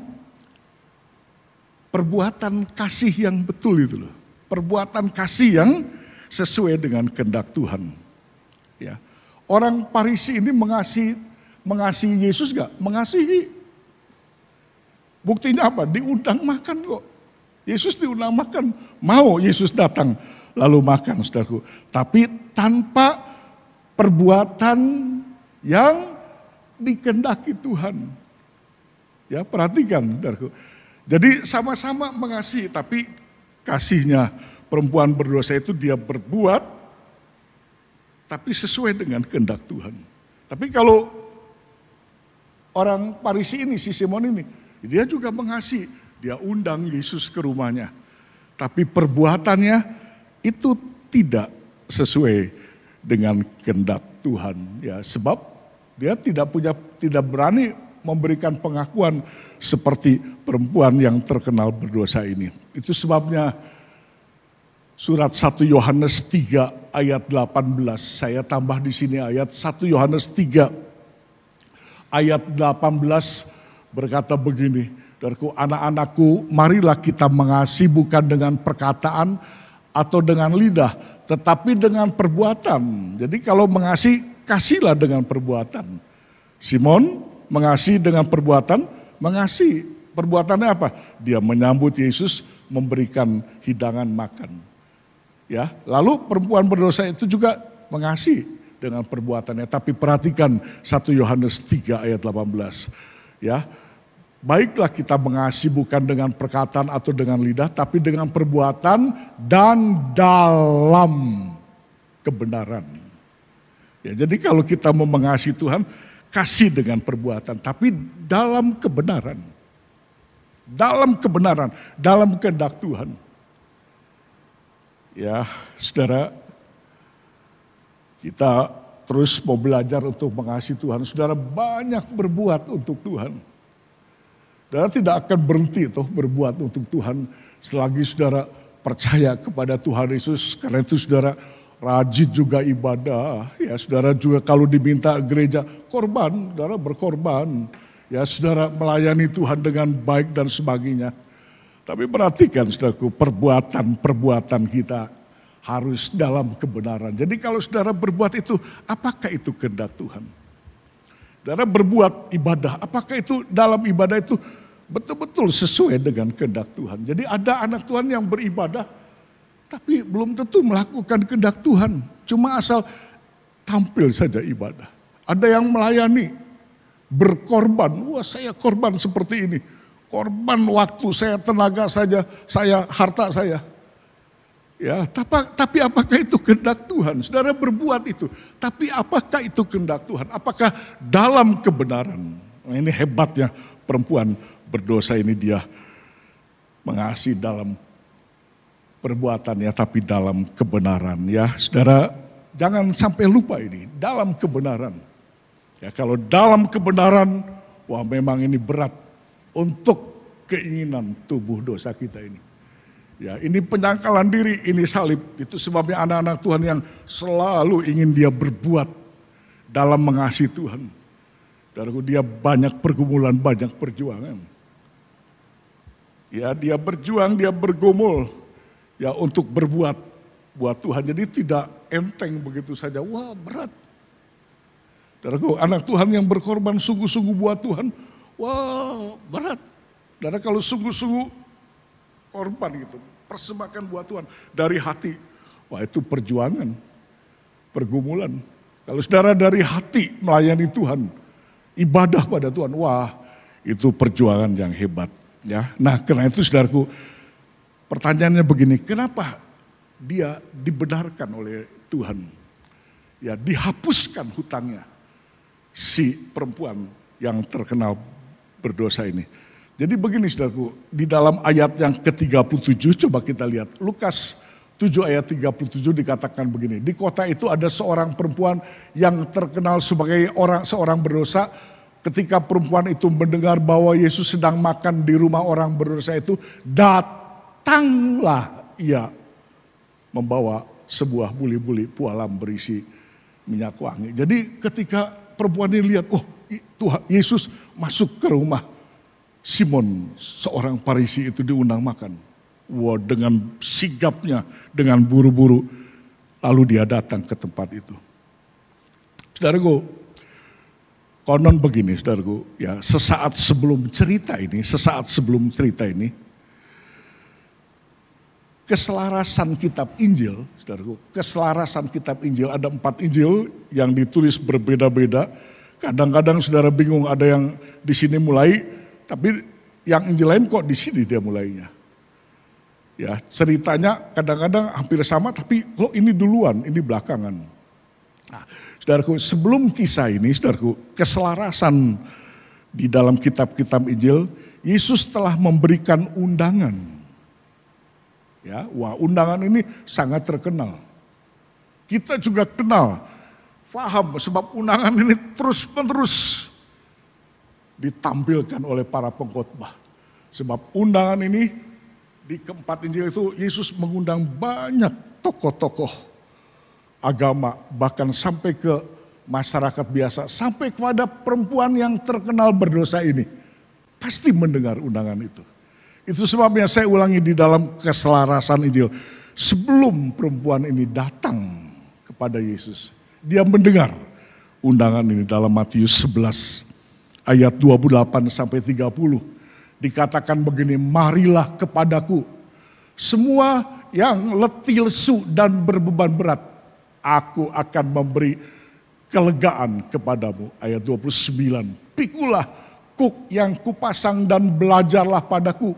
perbuatan kasih yang betul itu loh. Perbuatan kasih yang sesuai dengan kehendak Tuhan. Ya. Orang Farisi ini mengasihi Yesus gak? Mengasihi. Buktinya apa? Diundang makan kok. Yesus diundang makan. Mau Yesus datang lalu makan saudaraku. Tapi tanpa perbuatan yang dikehendaki Tuhan. Ya, perhatikan saudaraku. Jadi sama-sama mengasihi, tapi kasihnya perempuan berdosa itu dia berbuat, tapi sesuai dengan kehendak Tuhan. Tapi kalau orang Farisi ini, si Simon ini, dia juga mengasihi, dia undang Yesus ke rumahnya. Tapi perbuatannya itu tidak sesuai dengan kehendak Tuhan. Ya, sebab dia tidak berani memberikan pengakuan seperti perempuan yang terkenal berdosa ini. Itu sebabnya surat 1 Yohanes 3 ayat 18, saya tambah di sini ayat 1 Yohanes 3 ayat 18 berkata begini, "Saudaraku, anak-anakku, marilah kita mengasihi bukan dengan perkataan atau dengan lidah, tetapi dengan perbuatan." Jadi kalau mengasihi, kasihlah dengan perbuatan. Simon mengasihi dengan perbuatan, mengasihi. Perbuatannya apa? Dia menyambut Yesus, memberikan hidangan makan. Ya, lalu perempuan berdosa itu juga mengasihi dengan perbuatannya. Tapi perhatikan 1 Yohanes 3 ayat 18. Ya, baiklah kita mengasihi bukan dengan perkataan atau dengan lidah, tapi dengan perbuatan dan dalam kebenaran. Ya, jadi kalau kita mau mengasihi Tuhan, kasih dengan perbuatan, tapi dalam kebenaran. Dalam kebenaran, dalam kehendak Tuhan. Ya, saudara, kita terus mau belajar untuk mengasihi Tuhan. Saudara banyak berbuat untuk Tuhan. Saudara tidak akan berhenti toh berbuat untuk Tuhan selagi saudara percaya kepada Tuhan Yesus. Karena itu saudara rajin juga ibadah, ya saudara juga kalau diminta gereja korban, saudara berkorban, ya saudara melayani Tuhan dengan baik dan sebagainya. Tapi perhatikan saudaraku, perbuatan kita harus dalam kebenaran. Jadi kalau saudara berbuat itu, apakah itu kehendak Tuhan? Saudara berbuat ibadah, apakah itu dalam ibadah itu betul-betul sesuai dengan kehendak Tuhan? Jadi ada anak Tuhan yang beribadah, tapi belum tentu melakukan kehendak Tuhan. Cuma asal tampil saja ibadah. Ada yang melayani, berkorban. Wah, saya korban seperti ini. Korban waktu saya, tenaga saja, saya harta saya. Ya, tapi apakah itu kehendak Tuhan? Saudara berbuat itu, tapi apakah itu kehendak Tuhan? Apakah dalam kebenaran? Nah, ini hebatnya perempuan berdosa ini, dia mengasihi dalam perbuatannya tapi dalam kebenaran. Ya, saudara jangan sampai lupa ini, dalam kebenaran. Ya, kalau dalam kebenaran, wah memang ini berat untuk keinginan tubuh dosa kita ini. Ya, ini penyangkalan diri, ini salib. Itu sebabnya anak-anak Tuhan yang selalu ingin dia berbuat dalam mengasihi Tuhan. Saudaraku, dia banyak pergumulan, banyak perjuangan. Ya, dia berjuang, dia bergumul. Ya, untuk berbuat buat Tuhan. Jadi tidak enteng begitu saja. Wah, berat. Saudaraku, anak Tuhan yang berkorban sungguh-sungguh buat Tuhan. Wah, berat. Saudara, kalau sungguh-sungguh korban gitu, persembahkan buat Tuhan dari hati. Wah, itu perjuangan, pergumulan. Kalau saudara dari hati melayani Tuhan, ibadah pada Tuhan, wah, itu perjuangan yang hebat. Ya, nah karena itu saudaraku, pertanyaannya begini, kenapa dia dibenarkan oleh Tuhan? ya dihapuskan hutangnya si perempuan yang terkenal berdosa ini. Jadi begini saudaraku, di dalam ayat yang ke-37 coba kita lihat. Lukas 7 ayat 37 dikatakan begini. Di kota itu ada seorang perempuan yang terkenal sebagai seorang berdosa. Ketika perempuan itu mendengar bahwa Yesus sedang makan di rumah orang berdosa itu, datanglah ia membawa sebuah buli-buli pualam berisi minyak wangi. Jadi ketika perempuan ini lihat, oh Tuhan Yesus masuk ke rumah Simon, seorang Farisi itu diundang makan. Wah, dengan sigapnya, dengan buru-buru, lalu dia datang ke tempat itu. Saudaraku, konon begini saudaraku, ya sesaat sebelum cerita ini, keselarasan kitab Injil, saudaraku, keselarasan kitab Injil, ada 4 Injil yang ditulis berbeda-beda. Kadang-kadang saudara bingung, ada yang di sini mulai, tapi yang Injil lain kok di sini dia mulainya. Ya, ceritanya kadang-kadang hampir sama, tapi kok ini duluan, ini belakangan. Nah, saudaraku, sebelum kisah ini, saudaraku, keselarasan di dalam kitab-kitab Injil, Yesus telah memberikan undangan. Ya, wah, undangan ini sangat terkenal. Kita juga kenal, paham, sebab undangan ini terus-menerus ditampilkan oleh para pengkhotbah. Sebab undangan ini di keempat Injil itu Yesus mengundang banyak tokoh-tokoh agama, bahkan sampai ke masyarakat biasa, sampai kepada perempuan yang terkenal berdosa ini. Pasti mendengar undangan itu. Itu sebabnya saya ulangi di dalam keselarasan Injil. Sebelum perempuan ini datang kepada Yesus, dia mendengar undangan ini dalam Matius 11 ayat 28 sampai 30. Dikatakan begini, marilah kepadaku semua yang letih lesu dan berbeban berat, aku akan memberi kelegaan kepadamu. Ayat 29, pikulah kuk yang kupasang dan belajarlah padaku.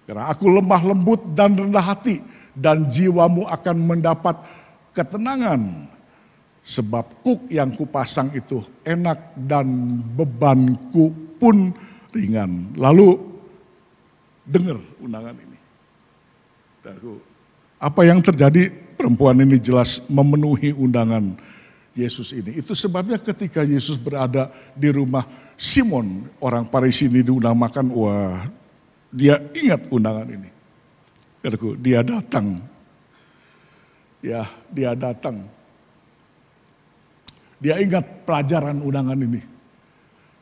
Karena aku lemah lembut dan rendah hati, dan jiwamu akan mendapat ketenangan. Sebab kuk yang kupasang itu enak dan bebanku pun ringan. Lalu dengar undangan ini. Apa yang terjadi? Perempuan ini jelas memenuhi undangan Yesus ini. Itu sebabnya ketika Yesus berada di rumah Simon, orang Farisi ini diundang makan, wah, dia ingat undangan ini. Dia datang. Ya, dia datang. Dia ingat pelajaran undangan ini.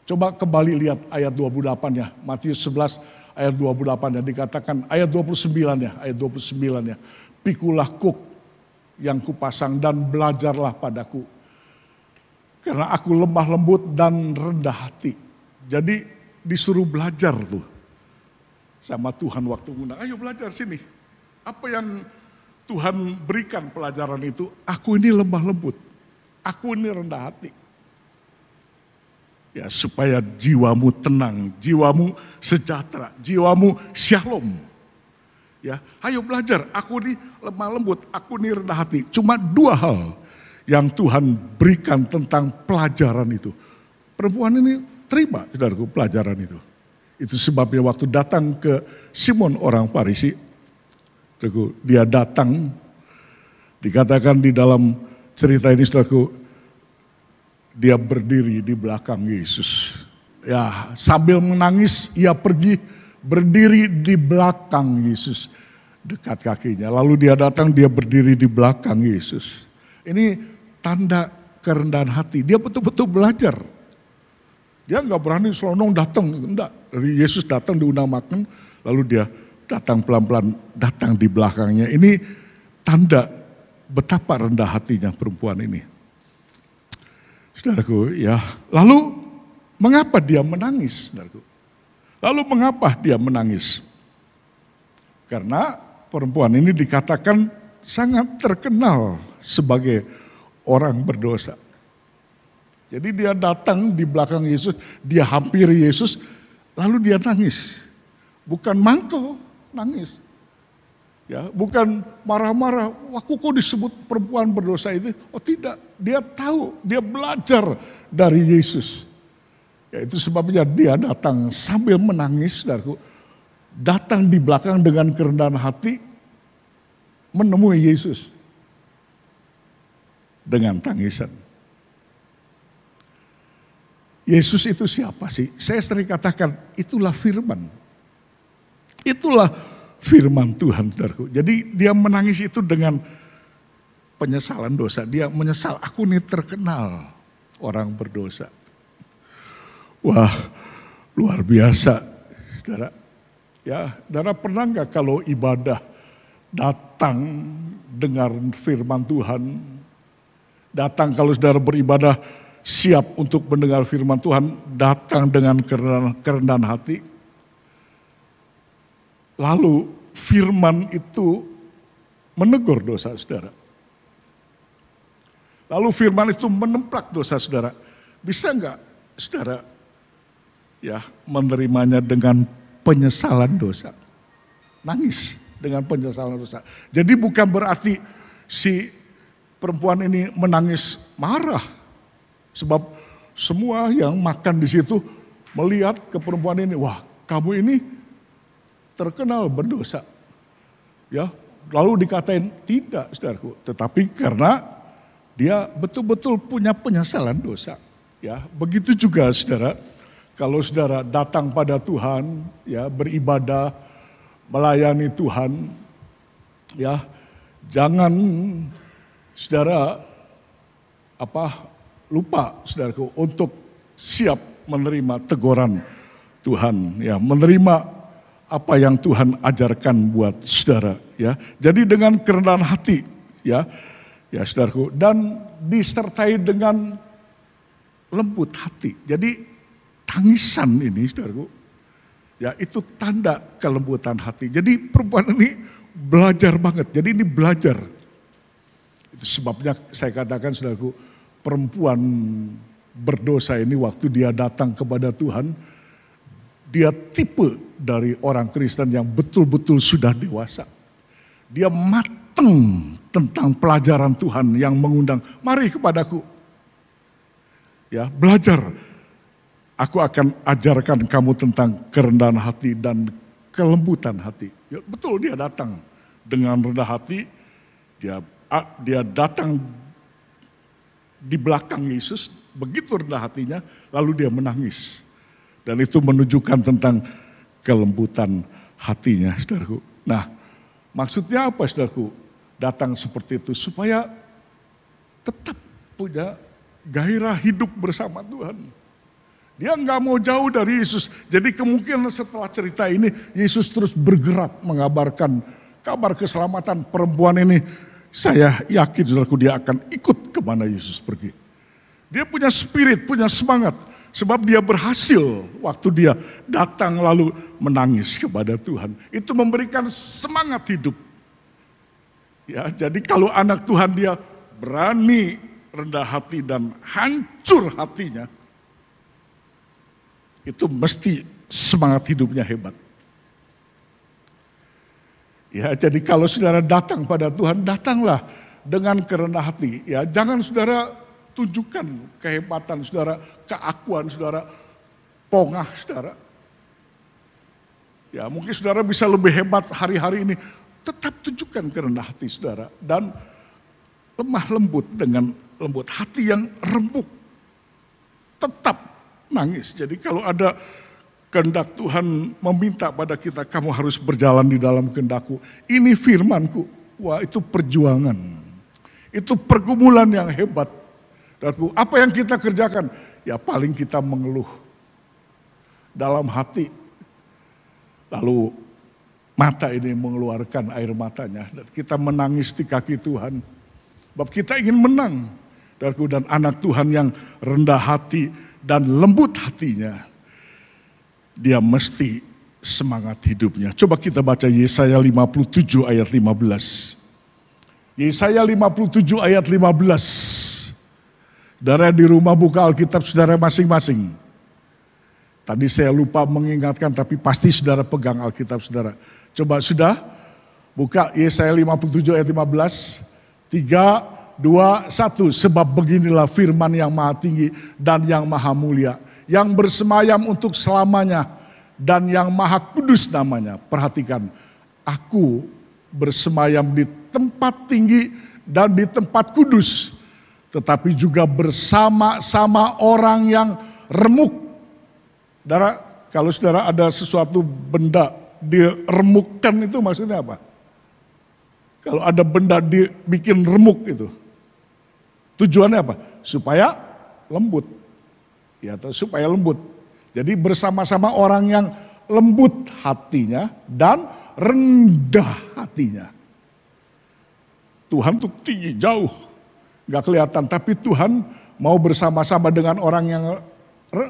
Coba kembali lihat ayat 28-nya, Matius 11 ayat 28-nya dikatakan, ayat 29-nya, pikulah kuk yang kupasang dan belajarlah padaku. Karena aku lemah lembut dan rendah hati. Jadi disuruh belajar tuh sama Tuhan waktu ngundang, ayo belajar sini. Apa yang Tuhan berikan pelajaran itu, aku ini lemah lembut, aku ini rendah hati. Ya, supaya jiwamu tenang, jiwamu sejahtera, jiwamu shalom. Ya, ayo belajar, aku ini lemah lembut, aku ini rendah hati. Cuma 2 hal yang Tuhan berikan tentang pelajaran itu. Perempuan ini terima, saudaraku, pelajaran itu. Itu sebabnya waktu datang ke Simon orang Farisi, saudaraku, dia datang, dikatakan di dalam cerita ini, saudaraku, dia berdiri di belakang Yesus. Ya, sambil menangis ia pergi berdiri di belakang Yesus, dekat kakinya. Lalu dia datang, dia berdiri di belakang Yesus. Ini tanda kerendahan hati. Dia betul-betul belajar. Dia nggak berani selonong datang, enggak. Yesus datang diundang makan, lalu dia datang pelan-pelan, datang di belakangnya. Ini tanda betapa rendah hatinya perempuan ini. Saudaraku, ya. Lalu mengapa dia menangis, saudaraku? Lalu mengapa dia menangis? Karena perempuan ini dikatakan sangat terkenal sebagai orang berdosa. Jadi dia datang di belakang Yesus, dia hampiri Yesus, lalu dia nangis. Bukan mangkel, nangis. Ya, bukan marah-marah, wah kok disebut perempuan berdosa itu? Oh tidak, dia tahu, dia belajar dari Yesus. Ya itu sebabnya dia datang sambil menangis, saudaraku. Datang di belakang dengan kerendahan hati, menemui Yesus. Dengan tangisan. Yesus itu siapa sih? Saya sering katakan, itulah firman. Itulah firman Tuhan, saudaraku. Jadi dia menangis itu dengan penyesalan dosa. Dia menyesal, aku ini terkenal orang berdosa. Wah, luar biasa, saudara. Ya, saudara pernah nggak kalau ibadah datang dengar firman Tuhan, datang kalau saudara beribadah siap untuk mendengar firman Tuhan, datang dengan kerendahan hati. Lalu firman itu menegur dosa saudara. Lalu firman itu menemplak dosa saudara. Bisa enggak saudara ya menerimanya dengan penyesalan dosa? Nangis dengan penyesalan dosa. Jadi bukan berarti si perempuan ini menangis marah. Sebab semua yang makan di situ melihat ke perempuan ini, wah kamu ini terkenal berdosa. Ya, lalu dikatain tidak, saudaraku, tetapi karena dia betul-betul punya penyesalan dosa. Ya, begitu juga saudara, kalau saudara datang pada Tuhan, ya beribadah, melayani Tuhan, ya jangan saudara lupa saudaraku untuk siap menerima teguran Tuhan, ya menerima apa yang Tuhan ajarkan buat saudara, ya. Jadi dengan kerendahan hati, ya saudaraku, dan disertai dengan lembut hati. Jadi tangisan ini, saudaraku, ya itu tanda kelembutan hati. Jadi perempuan ini belajar banget. Jadi ini belajar. Itu sebabnya saya katakan, saudaraku, perempuan berdosa ini waktu dia datang kepada Tuhan, dia tipe dari orang Kristen yang betul-betul sudah dewasa. Dia matang tentang pelajaran Tuhan yang mengundang, mari kepadaku. Ya, belajar. Aku akan ajarkan kamu tentang kerendahan hati dan kelembutan hati. Ya, betul dia datang dengan rendah hati. Dia datang di belakang Yesus, begitu rendah hatinya, lalu dia menangis. Dan itu menunjukkan tentang kelembutan hatinya, saudaraku. Nah, maksudnya apa, saudaraku? Datang seperti itu supaya tetap punya gairah hidup bersama Tuhan. Dia nggak mau jauh dari Yesus. Jadi kemungkinan setelah cerita ini, Yesus terus bergerak mengabarkan kabar keselamatan perempuan ini. Saya yakin, saudaraku, dia akan ikut kemana Yesus pergi. Dia punya spirit, punya semangat. Sebab dia berhasil waktu dia datang lalu menangis kepada Tuhan. Itu memberikan semangat hidup. Ya, jadi kalau anak Tuhan dia berani rendah hati dan hancur hatinya, itu mesti semangat hidupnya hebat. Ya, jadi kalau saudara datang pada Tuhan, datanglah dengan kerendahan hati. Ya, jangan saudara tunjukkan kehebatan saudara, keakuan saudara, pongah saudara. Ya, mungkin saudara bisa lebih hebat hari-hari ini, tetap tunjukkan kerendahan hati saudara dan lemah lembut dengan lembut hati yang remuk. Tetap nangis. Jadi kalau ada kehendak Tuhan meminta pada kita, kamu harus berjalan di dalam kehendakku. Ini firmanku. Wah, itu perjuangan. Itu pergumulan yang hebat. Apa yang kita kerjakan? Ya paling kita mengeluh dalam hati. Lalu mata ini mengeluarkan air matanya. Dan kita menangis di kaki Tuhan. Sebab kita ingin menang. Dan anak Tuhan yang rendah hati dan lembut hatinya, dia mesti semangat hidupnya. Coba kita baca Yesaya 57 ayat 15. Yesaya 57 ayat 15. Saudara di rumah buka Alkitab saudara masing-masing. Tadi saya lupa mengingatkan, tapi pasti saudara pegang Alkitab saudara. Coba sudah Buka Yesaya 57 ayat 15. 3, 2, 1. Sebab beginilah firman yang maha tinggi dan yang maha mulia, yang bersemayam untuk selamanya dan yang maha kudus namanya. Perhatikan, aku bersemayam di tempat tinggi dan di tempat kudus, tetapi juga bersama-sama orang yang remuk. Saudara, kalau saudara ada sesuatu benda diremukkan itu maksudnya apa? Kalau ada benda dibikin remuk itu, tujuannya apa? Supaya lembut. Ya, atau supaya lembut. Jadi bersama-sama orang yang lembut hatinya dan rendah hatinya. Tuhan tuh tinggi, jauh, gak kelihatan. Tapi Tuhan mau bersama-sama dengan orang yang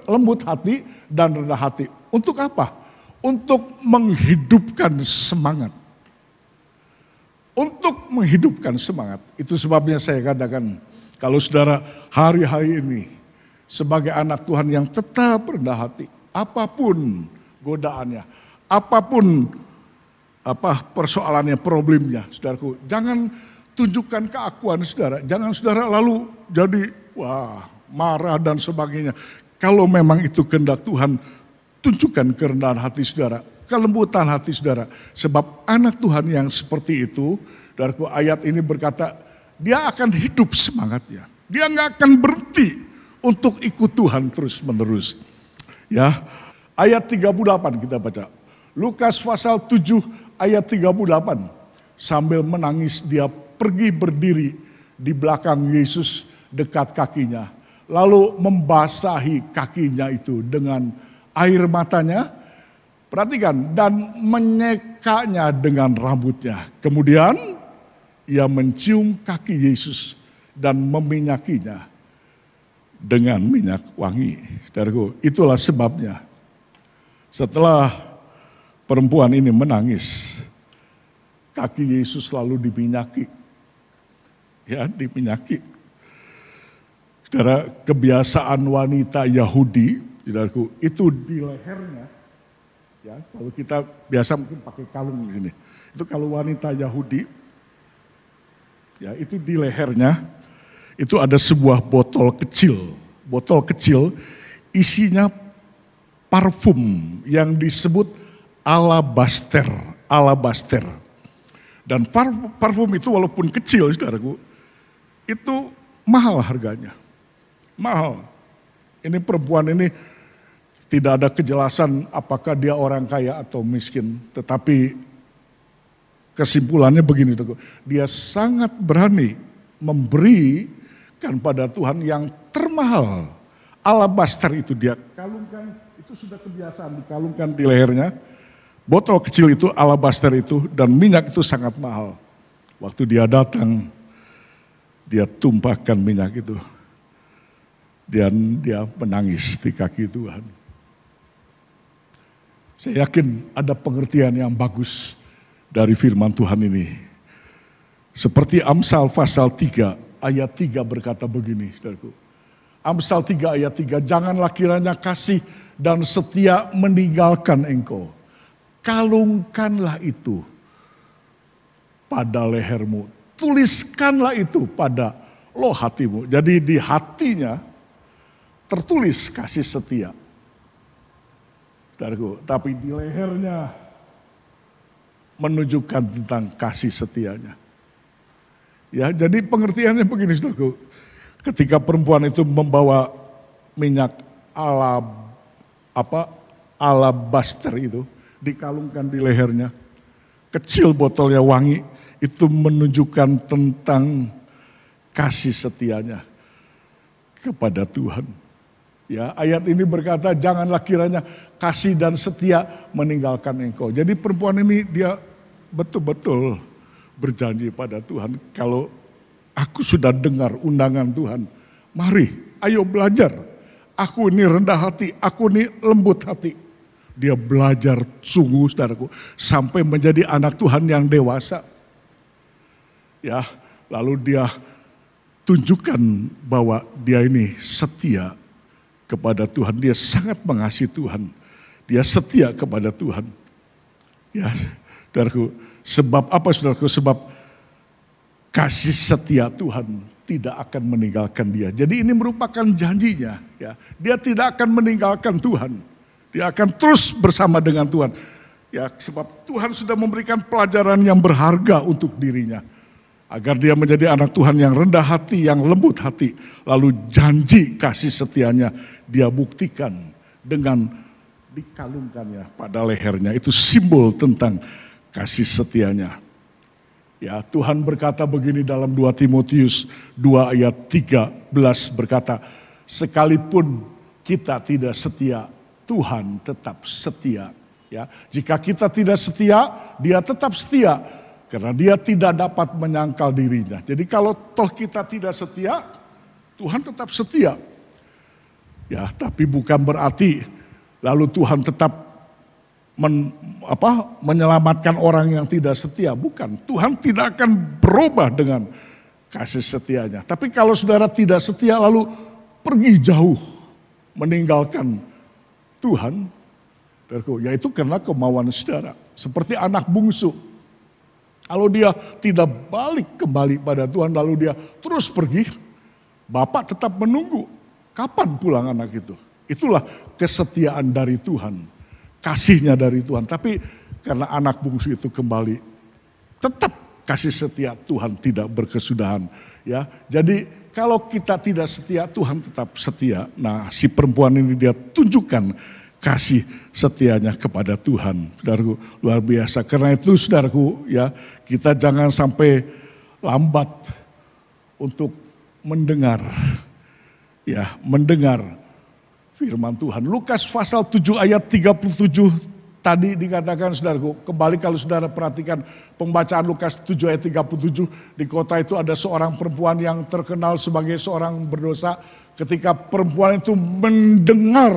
lembut hati dan rendah hati. Untuk apa? Untuk menghidupkan semangat. Untuk menghidupkan semangat. Itu sebabnya saya katakan, kalau saudara hari-hari ini sebagai anak Tuhan yang tetap rendah hati, apapun godaannya, apapun persoalannya, problemnya, saudaraku, jangan tunjukkan keakuan saudara. Jangan saudara lalu jadi marah dan sebagainya. Kalau memang itu kehendak Tuhan, tunjukkan kerendahan hati saudara, kelembutan hati saudara. Sebab anak Tuhan yang seperti itu, saudaraku, ayat ini berkata, dia akan hidup semangatnya. Dia nggak akan berhenti untuk ikut Tuhan terus menerus. Ya, ayat 38 kita baca. Lukas pasal 7 ayat 38. Sambil menangis dia pergi berdiri di belakang Yesus dekat kakinya. Lalu membasahi kakinya itu dengan air matanya. Perhatikan, dan menyekanya dengan rambutnya. Kemudian ia mencium kaki Yesus dan meminyakinya dengan minyak wangi. Saudaraku, itulah sebabnya setelah perempuan ini menangis, kaki Yesus lalu diminyaki. Ya, diminyaki. Saudara, kebiasaan wanita Yahudi, saudaraku, itu di lehernya. Ya, kalau kita biasa mungkin pakai kalung ini. Itu kalau wanita Yahudi, ya itu di lehernya, itu ada sebuah botol kecil. Botol kecil isinya parfum yang disebut alabaster. Alabaster. Dan parfum itu walaupun kecil, saudaraku, itu mahal harganya. Mahal. Ini perempuan ini tidak ada kejelasan apakah dia orang kaya atau miskin. Tetapi kesimpulannya begini, dia sangat berani memberikan pada Tuhan yang termahal. Alabaster itu dia kalungkan, itu sudah kebiasaan dikalungkan di lehernya. Botol kecil itu, alabaster itu, dan minyak itu sangat mahal. Waktu dia datang, dia tumpahkan minyak itu. Dan dia menangis di kaki Tuhan. Saya yakin ada pengertian yang bagus dari firman Tuhan ini. Seperti Amsal pasal 3 ayat 3 berkata begini, saudaraku. Amsal 3 ayat 3, janganlah kiranya kasih dan setia meninggalkan engkau. Kalungkanlah itu pada lehermu. Tuliskanlah itu pada loh hatimu. Jadi di hatinya tertulis kasih setia. Saudaraku, tapi di lehernya menunjukkan tentang kasih setianya. Ya, jadi pengertiannya begini, saudaraku. Ketika perempuan itu membawa minyak alabaster itu, dikalungkan di lehernya, kecil botolnya wangi, itu menunjukkan tentang kasih setianya kepada Tuhan. Ya, ayat ini berkata, janganlah kiranya kasih dan setia meninggalkan engkau. Jadi perempuan ini dia betul-betul berjanji pada Tuhan, kalau aku sudah dengar undangan Tuhan, mari ayo belajar. Aku ini rendah hati, aku ini lembut hati. Dia belajar sungguh, saudaraku, sampai menjadi anak Tuhan yang dewasa. Ya, lalu dia tunjukkan bahwa dia ini setia kepada Tuhan. Dia sangat mengasihi Tuhan. Dia setia kepada Tuhan. Ya, Saudaraku, sebab apa saudaraku? Sebab kasih setia Tuhan tidak akan meninggalkan dia. Jadi ini merupakan janjinya. Ya. Dia tidak akan meninggalkan Tuhan. Dia akan terus bersama dengan Tuhan. Ya, sebab Tuhan sudah memberikan pelajaran yang berharga untuk dirinya. Agar dia menjadi anak Tuhan yang rendah hati, yang lembut hati. Lalu janji kasih setianya dia buktikan dengan dikalungkannya pada lehernya. Itu simbol tentang kasih setianya. Ya, Tuhan berkata begini dalam 2 Timotius 2 ayat 13 berkata, sekalipun kita tidak setia, Tuhan tetap setia. Ya, jika kita tidak setia, dia tetap setia. Karena dia tidak dapat menyangkal dirinya. Jadi kalau toh kita tidak setia, Tuhan tetap setia. Ya, tapi bukan berarti lalu Tuhan tetap menyelamatkan orang yang tidak setia. Bukan, Tuhan tidak akan berubah dengan kasih setianya. Tapi kalau saudara tidak setia lalu pergi jauh meninggalkan Tuhan, yaitu karena kemauan saudara. Seperti anak bungsu, kalau dia tidak balik kembali pada Tuhan lalu dia terus pergi, Bapak tetap menunggu kapan pulang anak itu. Itulah kesetiaan dari Tuhan. Kasihnya dari Tuhan. Tapi karena anak bungsu itu kembali, tetap kasih setia Tuhan tidak berkesudahan. Ya, jadi kalau kita tidak setia, Tuhan tetap setia. Nah, si perempuan ini dia tunjukkan kasih setianya kepada Tuhan. Saudaraku, luar biasa. Karena itu saudaraku, ya, kita jangan sampai lambat untuk mendengar. Ya, mendengar firman Tuhan. Lukas pasal 7 ayat 37 tadi dikatakan saudaraku, kembali kalau saudara perhatikan pembacaan Lukas 7 ayat 37, di kota itu ada seorang perempuan yang terkenal sebagai seorang berdosa. Ketika perempuan itu mendengar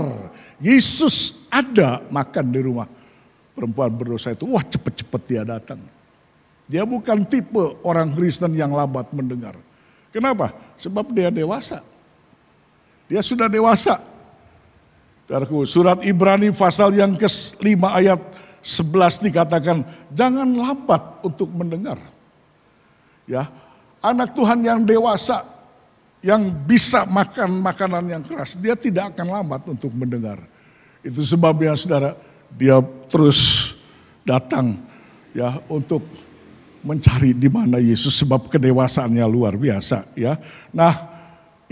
Yesus ada makan di rumah perempuan berdosa itu, wah cepet-cepet dia datang. Dia bukan tipe orang Kristen yang lambat mendengar. Kenapa? Sebab dia dewasa. Dia sudah dewasa. Surat Ibrani pasal yang ke-5 ayat 11 dikatakan, jangan lambat untuk mendengar. Ya, anak Tuhan yang dewasa, yang bisa makan makanan yang keras, dia tidak akan lambat untuk mendengar. Itu sebabnya saudara, dia terus datang ya untuk mencari di mana Yesus, sebab kedewasaannya luar biasa. Ya, nah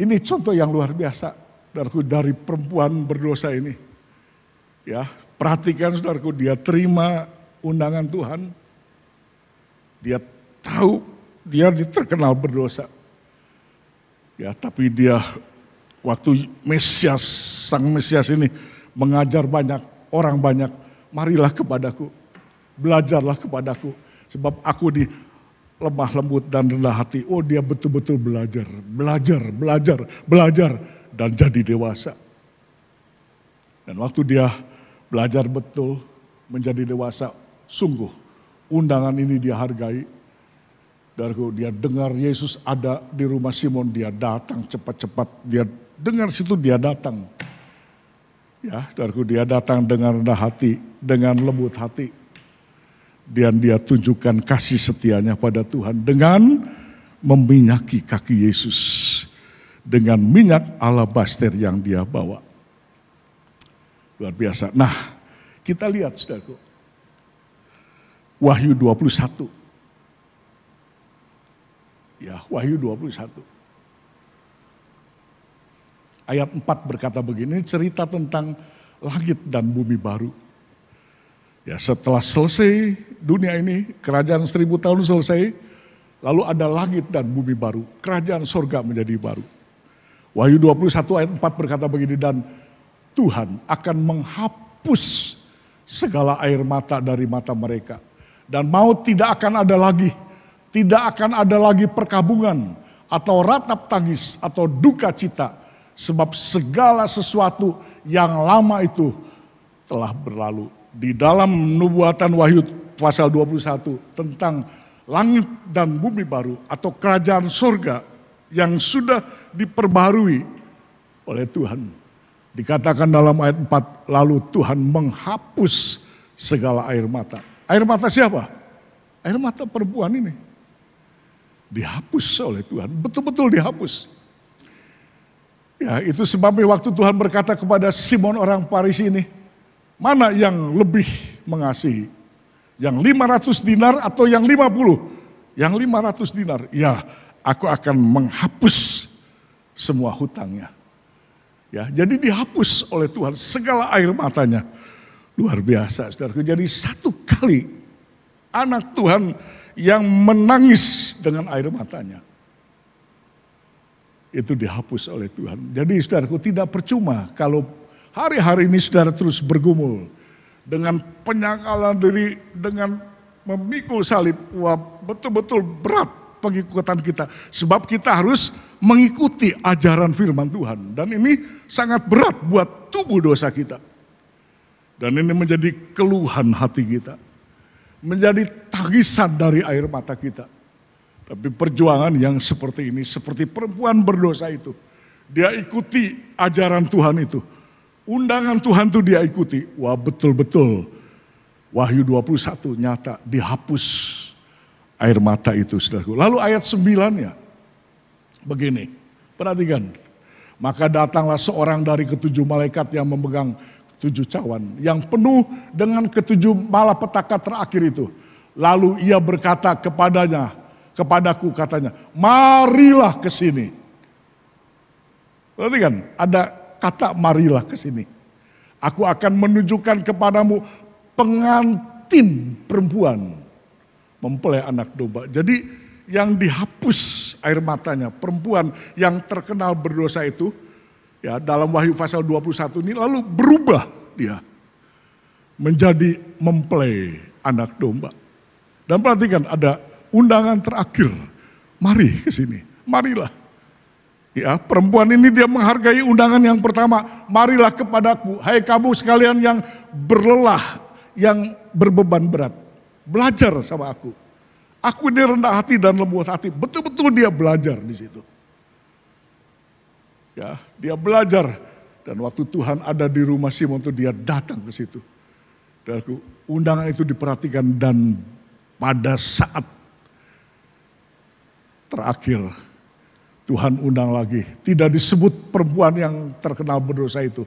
ini contoh yang luar biasa. Saudaraku, dari perempuan berdosa ini, ya perhatikan saudaraku, dia terima undangan Tuhan, dia tahu dia terkenal berdosa, ya tapi dia waktu Mesias, sang Mesias ini mengajar banyak orang banyak, marilah kepadaku, belajarlah kepadaku, sebab aku di lemah lembut dan rendah hati. Oh, dia betul-betul belajar dan jadi dewasa. Dan waktu dia belajar betul menjadi dewasa, sungguh undangan ini dia hargai. Dia dengar Yesus ada di rumah Simon, dia datang cepat-cepat. Dia dengar situ, dia datang. Ya, dia datang dengan rendah hati, dengan lembut hati. Dan dia tunjukkan kasih setianya pada Tuhan dengan meminyaki kaki Yesus. Dengan minyak alabaster yang dia bawa. Luar biasa. Nah, kita lihat saudaraku. Wahyu 21. Ya, Wahyu 21. Ayat 4 berkata begini, cerita tentang langit dan bumi baru. Ya, setelah selesai dunia ini, kerajaan 1000 tahun selesai, lalu ada langit dan bumi baru. Kerajaan sorga menjadi baru. Wahyu 21 ayat 4 berkata begini, dan Tuhan akan menghapus segala air mata dari mata mereka. Dan maut tidak akan ada lagi. Tidak akan ada lagi perkabungan atau ratap tangis atau duka cita. Sebab segala sesuatu yang lama itu telah berlalu. Di dalam nubuatan Wahyu pasal 21 tentang langit dan bumi baru atau kerajaan surga yang sudah diperbarui oleh Tuhan. Dikatakan dalam ayat 4, lalu Tuhan menghapus segala air mata. Air mata siapa? Air mata perempuan ini. Dihapus oleh Tuhan, betul-betul dihapus. Ya, itu sebabnya waktu Tuhan berkata kepada Simon orang Farisi ini, mana yang lebih mengasihi? Yang 500 dinar atau yang 50? Yang 500 dinar. Ya, aku akan menghapus semua hutangnya. Ya, jadi dihapus oleh Tuhan segala air matanya. Luar biasa, saudaraku. Jadi satu kali anak Tuhan yang menangis dengan air matanya. Itu dihapus oleh Tuhan. Jadi saudaraku, tidak percuma kalau hari-hari ini saudara terus bergumul dengan penyangkalan diri, dengan memikul salib. Wah, betul-betul berat pengikutan kita. Sebab kita harus mengikuti ajaran firman Tuhan. Dan ini sangat berat buat tubuh dosa kita. Dan ini menjadi keluhan hati kita. Menjadi tangisan dari air mata kita. Tapi perjuangan yang seperti ini, seperti perempuan berdosa itu. Dia ikuti ajaran Tuhan itu. Undangan Tuhan itu dia ikuti. Wah, betul-betul Wahyu 21 nyata dihapus air mata itu, saudaraku. Lalu ayat 9-nya begini, perhatikan. Maka datanglah seorang dari ketujuh malaikat yang memegang 7 cawan, yang penuh dengan ketujuh malapetaka terakhir itu. Lalu ia berkata kepadaku katanya, marilah ke sini. Perhatikan, ada kata marilah ke sini. Aku akan menunjukkan kepadamu pengantin perempuan mempelai anak domba. Jadi yang dihapus air matanya, perempuan yang terkenal berdosa itu, ya dalam Wahyu pasal 21 ini lalu berubah dia menjadi mempelai anak domba. Dan perhatikan ada undangan terakhir, mari ke sini, marilah. Ya, perempuan ini dia menghargai undangan yang pertama, marilah kepadaku, hai kamu sekalian yang berlelah, yang berbeban berat, belajar sama aku. Aku ini rendah hati dan lembut hati, betul-betul dia belajar di situ. Ya, dia belajar dan waktu Tuhan ada di rumah Simon itu dia datang ke situ. Dan undangan itu diperhatikan dan pada saat terakhir Tuhan undang lagi. Tidak disebut perempuan yang terkenal berdosa itu.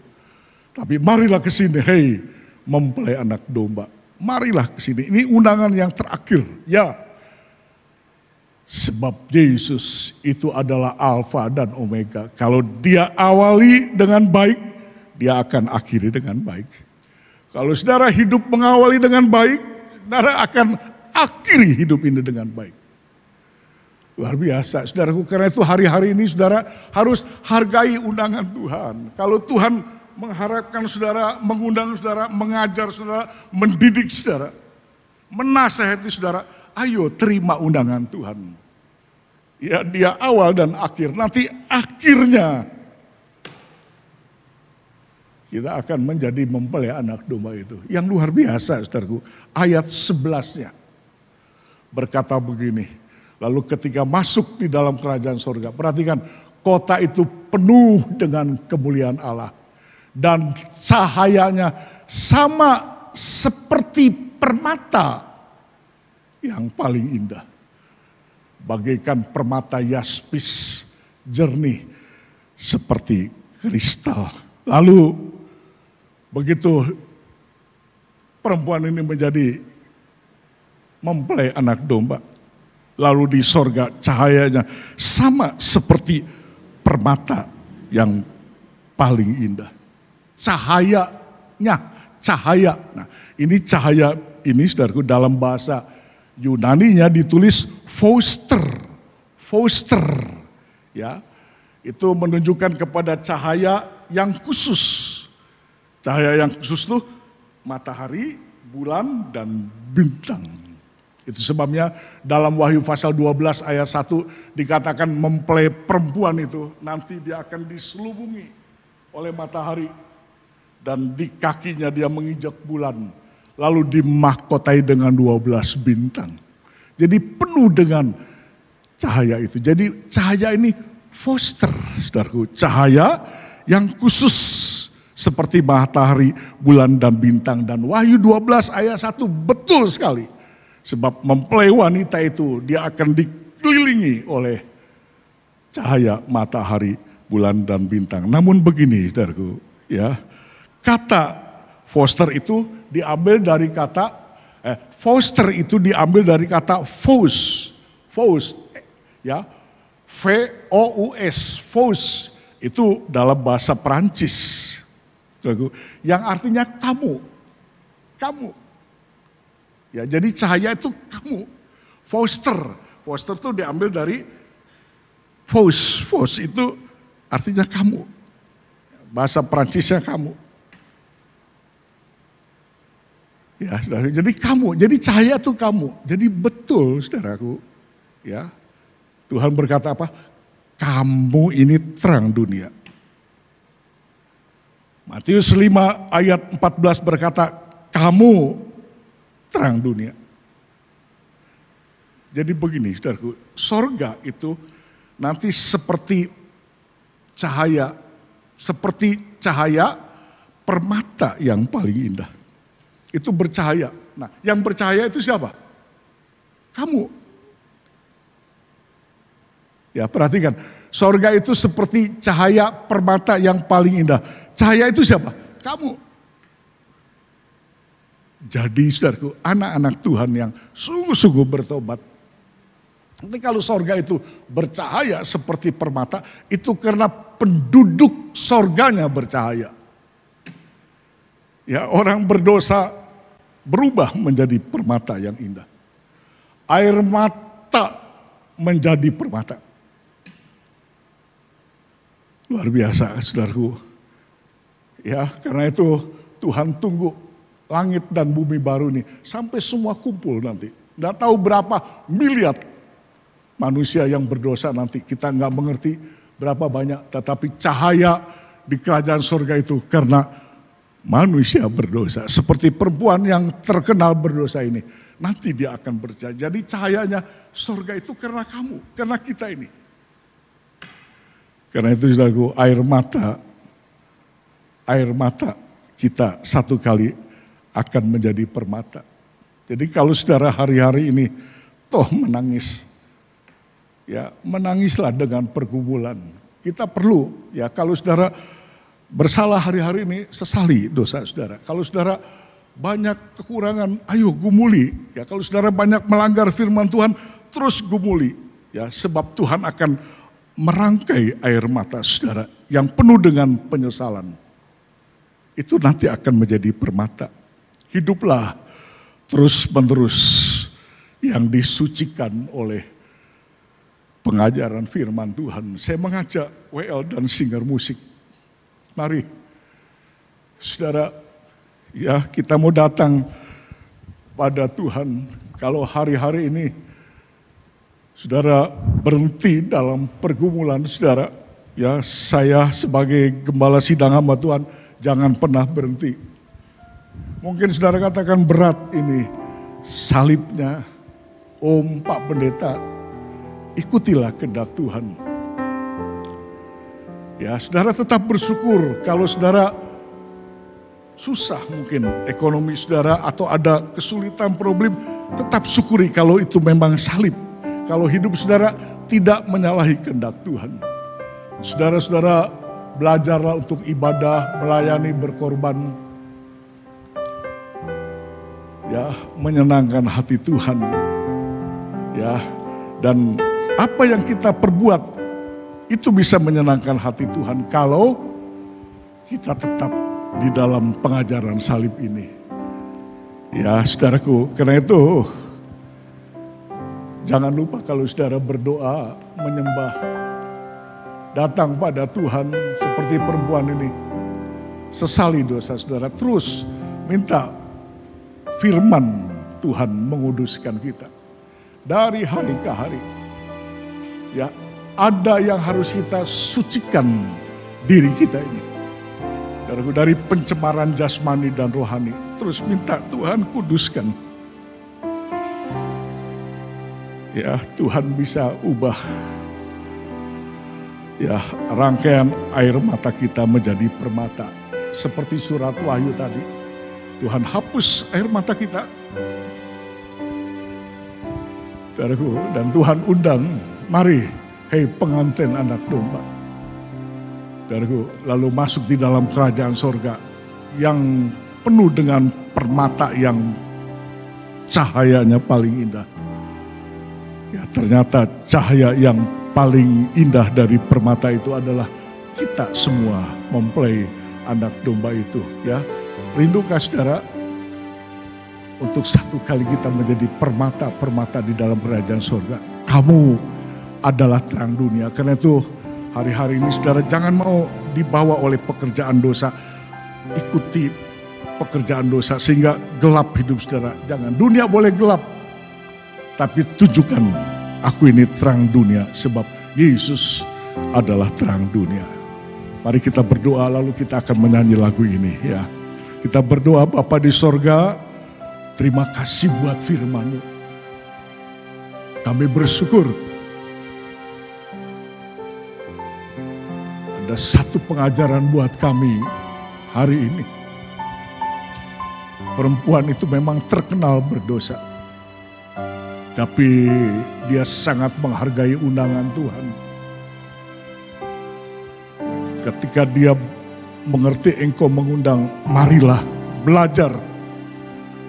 Tapi marilah ke sini, hei mempelai anak domba. Marilah ke sini. Ini undangan yang terakhir. Ya. Sebab Yesus itu adalah Alfa dan Omega. Kalau dia awali dengan baik, dia akan akhiri dengan baik. Kalau saudara hidup mengawali dengan baik, saudara akan akhiri hidup ini dengan baik. Luar biasa, saudaraku. Karena itu hari-hari ini saudara harus hargai undangan Tuhan. Kalau Tuhan mengharapkan saudara, mengundang saudara, mengajar saudara, mendidik saudara, menasehati saudara, ayo terima undangan Tuhan. Ya, dia awal dan akhir. Nanti akhirnya kita akan menjadi mempelai anak domba itu. Yang luar biasa, saudaraku. Ayat 11-nya berkata begini. Lalu ketika masuk di dalam kerajaan surga, perhatikan, kota itu penuh dengan kemuliaan Allah. Dan cahayanya sama seperti permata yang paling indah. Bagaikan permata yaspis jernih seperti kristal. Lalu begitu perempuan ini menjadi mempelai anak domba. Lalu di sorga cahayanya sama seperti permata yang paling indah. Cahaya. Nah, ini cahaya ini saudaraku dalam bahasa Yunaninya ditulis Fauster. Ya. Itu menunjukkan kepada cahaya yang khusus. Cahaya yang khusus itu matahari, bulan dan bintang. Itu sebabnya dalam Wahyu pasal 12 ayat 1 dikatakan mempelai perempuan itu nanti dia akan diselubungi oleh matahari dan di kakinya dia menginjak bulan lalu dimahkotai dengan 12 bintang. Jadi penuh dengan cahaya itu. Jadi cahaya ini Foster, saudaraku, cahaya yang khusus seperti matahari, bulan dan bintang. Dan Wahyu 12 ayat 1 betul sekali. Sebab mempelai wanita itu dia akan dikelilingi oleh cahaya matahari, bulan dan bintang. Namun begini saudaraku, ya, kata foster itu diambil dari kata foster itu diambil dari kata fous, ya, V-O-U-S, fous itu dalam bahasa Perancis, yang artinya kamu. Ya, jadi cahaya itu kamu. Foster itu diambil dari fous itu artinya kamu. Bahasa Perancisnya kamu. Ya, saudara, jadi kamu, jadi cahaya itu kamu. Jadi betul, saudaraku, ya. Tuhan berkata apa? Kamu ini terang dunia. Matius 5 ayat 14 berkata, kamu terang dunia. Jadi begini, saudaraku, sorga itu nanti seperti cahaya permata yang paling indah. Itu bercahaya. Nah, yang bercahaya itu siapa? Kamu. Ya, perhatikan, sorga itu seperti cahaya permata yang paling indah. Cahaya itu siapa? Kamu. Jadi saudaraku, anak-anak Tuhan yang sungguh-sungguh bertobat. Nanti kalau sorga itu bercahaya seperti permata, itu karena penduduk sorganya bercahaya. Ya, orang berdosa berubah menjadi permata yang indah. Air mata menjadi permata. Luar biasa, saudaraku. Ya, karena itu Tuhan tunggu langit dan bumi baru ini sampai semua kumpul nanti. Nggak tahu berapa miliar manusia yang berdosa nanti. Kita nggak mengerti berapa banyak, tetapi cahaya di kerajaan surga itu karena manusia berdosa. Seperti perempuan yang terkenal berdosa ini. Nanti dia akan bercahaya. Jadi cahayanya surga itu karena kamu, karena kita ini. Karena itu saudaraku, air mata kita satu kali akan menjadi permata. Jadi kalau saudara hari-hari ini toh menangis, ya menangislah dengan pergumulan. Kita perlu, ya kalau saudara bersalah hari-hari ini, sesali dosa saudara. Kalau saudara banyak kekurangan, ayo gumuli. Ya kalau saudara banyak melanggar firman Tuhan, terus gumuli. Ya sebab Tuhan akan merangkai air mata saudara yang penuh dengan penyesalan. Itu nanti akan menjadi permata. Hiduplah terus-menerus yang disucikan oleh pengajaran firman Tuhan. Saya mengajak WL dan singer musik. Mari, saudara, ya kita mau datang pada Tuhan. Kalau hari-hari ini saudara berhenti dalam pergumulan saudara, ya saya sebagai gembala sidang hamba Tuhan, jangan pernah berhenti. Mungkin saudara katakan berat ini salibnya, Om Pak Pendeta, ikutilah kehendak Tuhan. Ya saudara tetap bersyukur kalau saudara susah mungkin ekonomi saudara atau ada kesulitan problem, tetap syukuri kalau itu memang salib. Kalau hidup saudara tidak menyalahi kehendak Tuhan. Saudara-saudara belajarlah untuk ibadah, melayani, berkorban. Ya, menyenangkan hati Tuhan. Ya, dan apa yang kita perbuat itu bisa menyenangkan hati Tuhan kalau kita tetap di dalam pengajaran salib ini. Ya, saudaraku, karena itu jangan lupa kalau saudara berdoa, menyembah, datang pada Tuhan seperti perempuan ini. Sesali dosa saudara, terus minta firman Tuhan menguduskan kita. Dari hari ke hari. Ya, ada yang harus kita sucikan diri kita ini. Dari pencemaran jasmani dan rohani. Terus minta Tuhan kuduskan. Ya, Tuhan bisa ubah ya rangkaian air mata kita menjadi permata. seperti surat Wahyu tadi. Tuhan hapus air mata kita. Saudaraku, dan Tuhan undang, mari, hei pengantin anak domba. Saudaraku, lalu masuk di dalam kerajaan sorga yang penuh dengan permata yang cahayanya paling indah. Ya, ternyata cahaya yang paling indah dari permata itu adalah kita semua mempelai anak domba itu. Ya, rindukah saudara untuk satu kali kita menjadi permata-permata di dalam kerajaan surga? Kamu adalah terang dunia. Karena itu hari-hari ini saudara jangan mau dibawa oleh pekerjaan dosa. Ikuti pekerjaan dosa sehingga gelap hidup saudara. Jangan, dunia boleh gelap, tapi tunjukkan aku ini terang dunia sebab Yesus adalah terang dunia. Mari kita berdoa lalu kita akan menyanyi lagu ini ya. Kita berdoa, Bapa di sorga, terima kasih buat firman-Mu. Kami bersyukur ada satu pengajaran buat kami hari ini. Perempuan itu memang terkenal berdosa, tapi dia sangat menghargai undangan Tuhan. Ketika dia mengerti Engkau mengundang, marilah belajar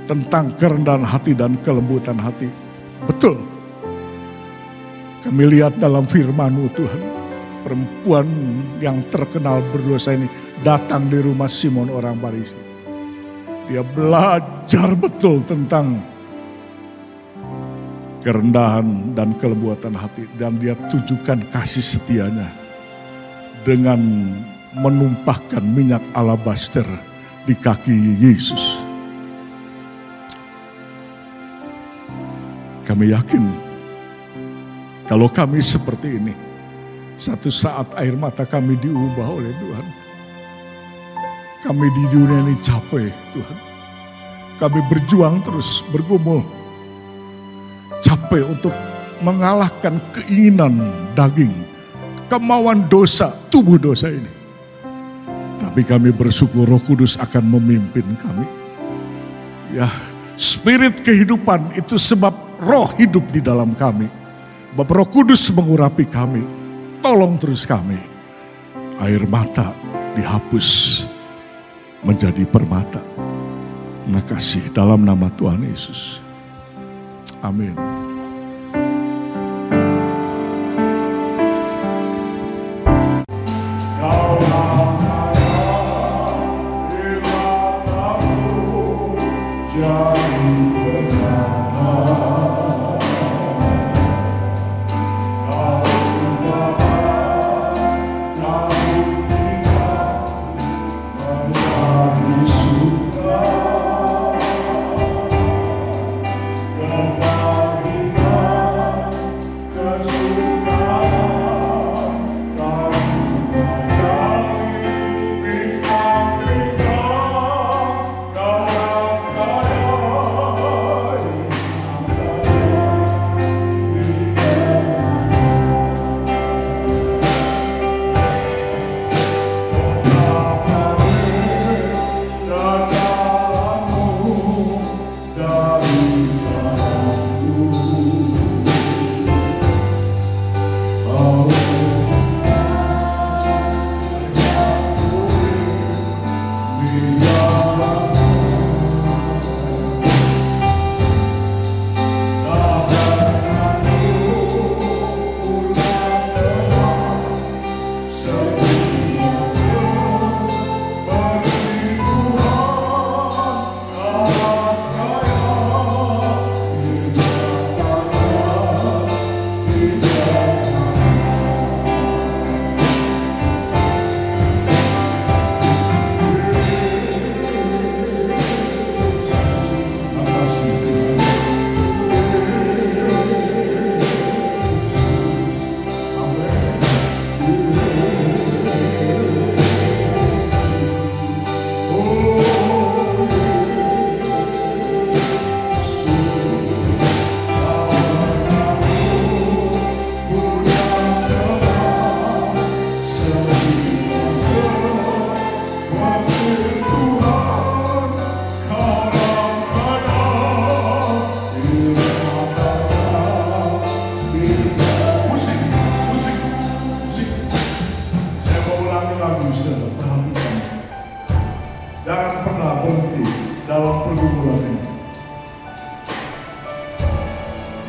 tentang kerendahan hati dan kelembutan hati. Betul, kami lihat dalam firman-Mu Tuhan, perempuan yang terkenal berdosa ini datang di rumah Simon orang Farisi. Dia belajar betul tentang kerendahan dan kelembutan hati. Dan dia tunjukkan kasih setianya dengan menumpahkan minyak alabaster di kaki Yesus. Kami yakin kalau kami seperti ini, satu saat air mata kami diubah oleh Tuhan. Kami di dunia ini capek Tuhan. Kami berjuang terus, bergumul. Capek untuk mengalahkan keinginan daging, kemauan dosa, tubuh dosa ini. Tapi kami bersyukur Roh Kudus akan memimpin kami. Ya, spirit kehidupan itu sebab roh hidup di dalam kami. Sebab Roh Kudus mengurapi kami. Tolong terus kami. Air mata dihapus menjadi permata. Terima kasih dalam nama Tuhan Yesus. Amin.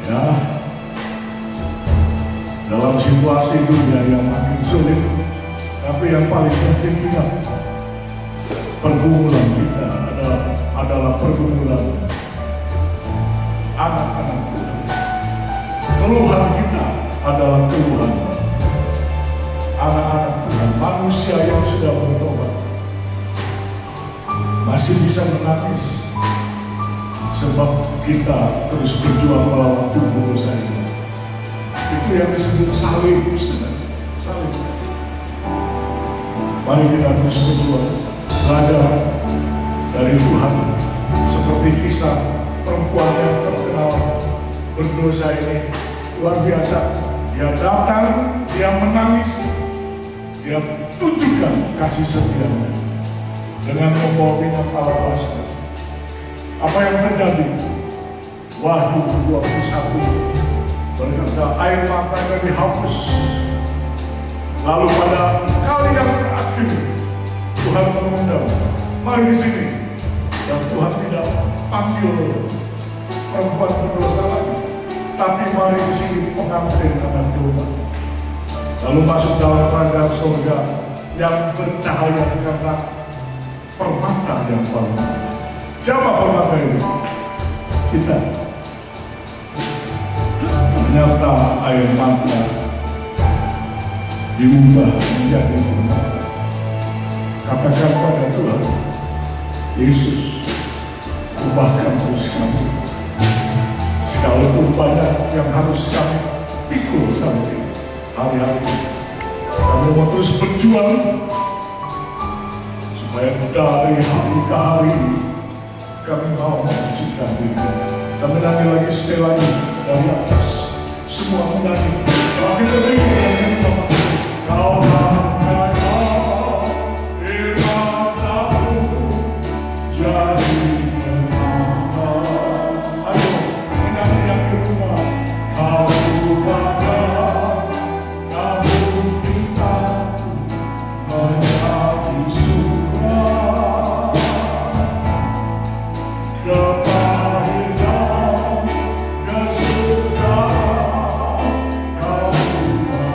Ya, dalam situasi dunia yang makin sulit, tapi yang paling penting ingat, pergumulan kita adalah pergumulan anak-anak Tuhan. Keluhan kita adalah keluhan anak-anak Tuhan, manusia yang sudah bertobat. Masih bisa menangis sebab kita terus berjuang melawan tubuh dosa ini. Itu yang disebut salib, salib. Mari kita terus berjuang, belajar dari Tuhan, seperti kisah perempuan yang terkenal berdosa ini. Luar biasa, dia datang, dia menangis, dia tunjukkan kasih setianya dengan membawa minyak alabaster. Apa yang terjadi? Wahyu 21 berkata air matanya dihapus. Lalu pada kali yang terakhir Tuhan mengundang, mari di sini. Dan Tuhan tidak panggil perempuan berdosa lagi, tapi mari di sini pengantin anak domba. Lalu masuk dalam kerajaan surga yang bercahaya karena permata yang paling indah. Siapa permata itu? Kita. Ternyata air mata diubah menjadi permata. Katakan pada Tuhan, Yesus, ubahkan terus kami. Sekalipun banyak yang harus kami pikul sampai hari-hari, kami mau terus berjuang supaya dari hari ke hari kami mau menunjukkan diri. Kami nyanyi lagi sekali lagi dari atas, semua menyanyi. Kalau kita beri kau angkatlah firman-Mu jadi nyata. Ayo menyanyi yang kedua. Kau ubahkan kabut hitam menjadi surga. Kepahitan, kesukaran, kau ubahkan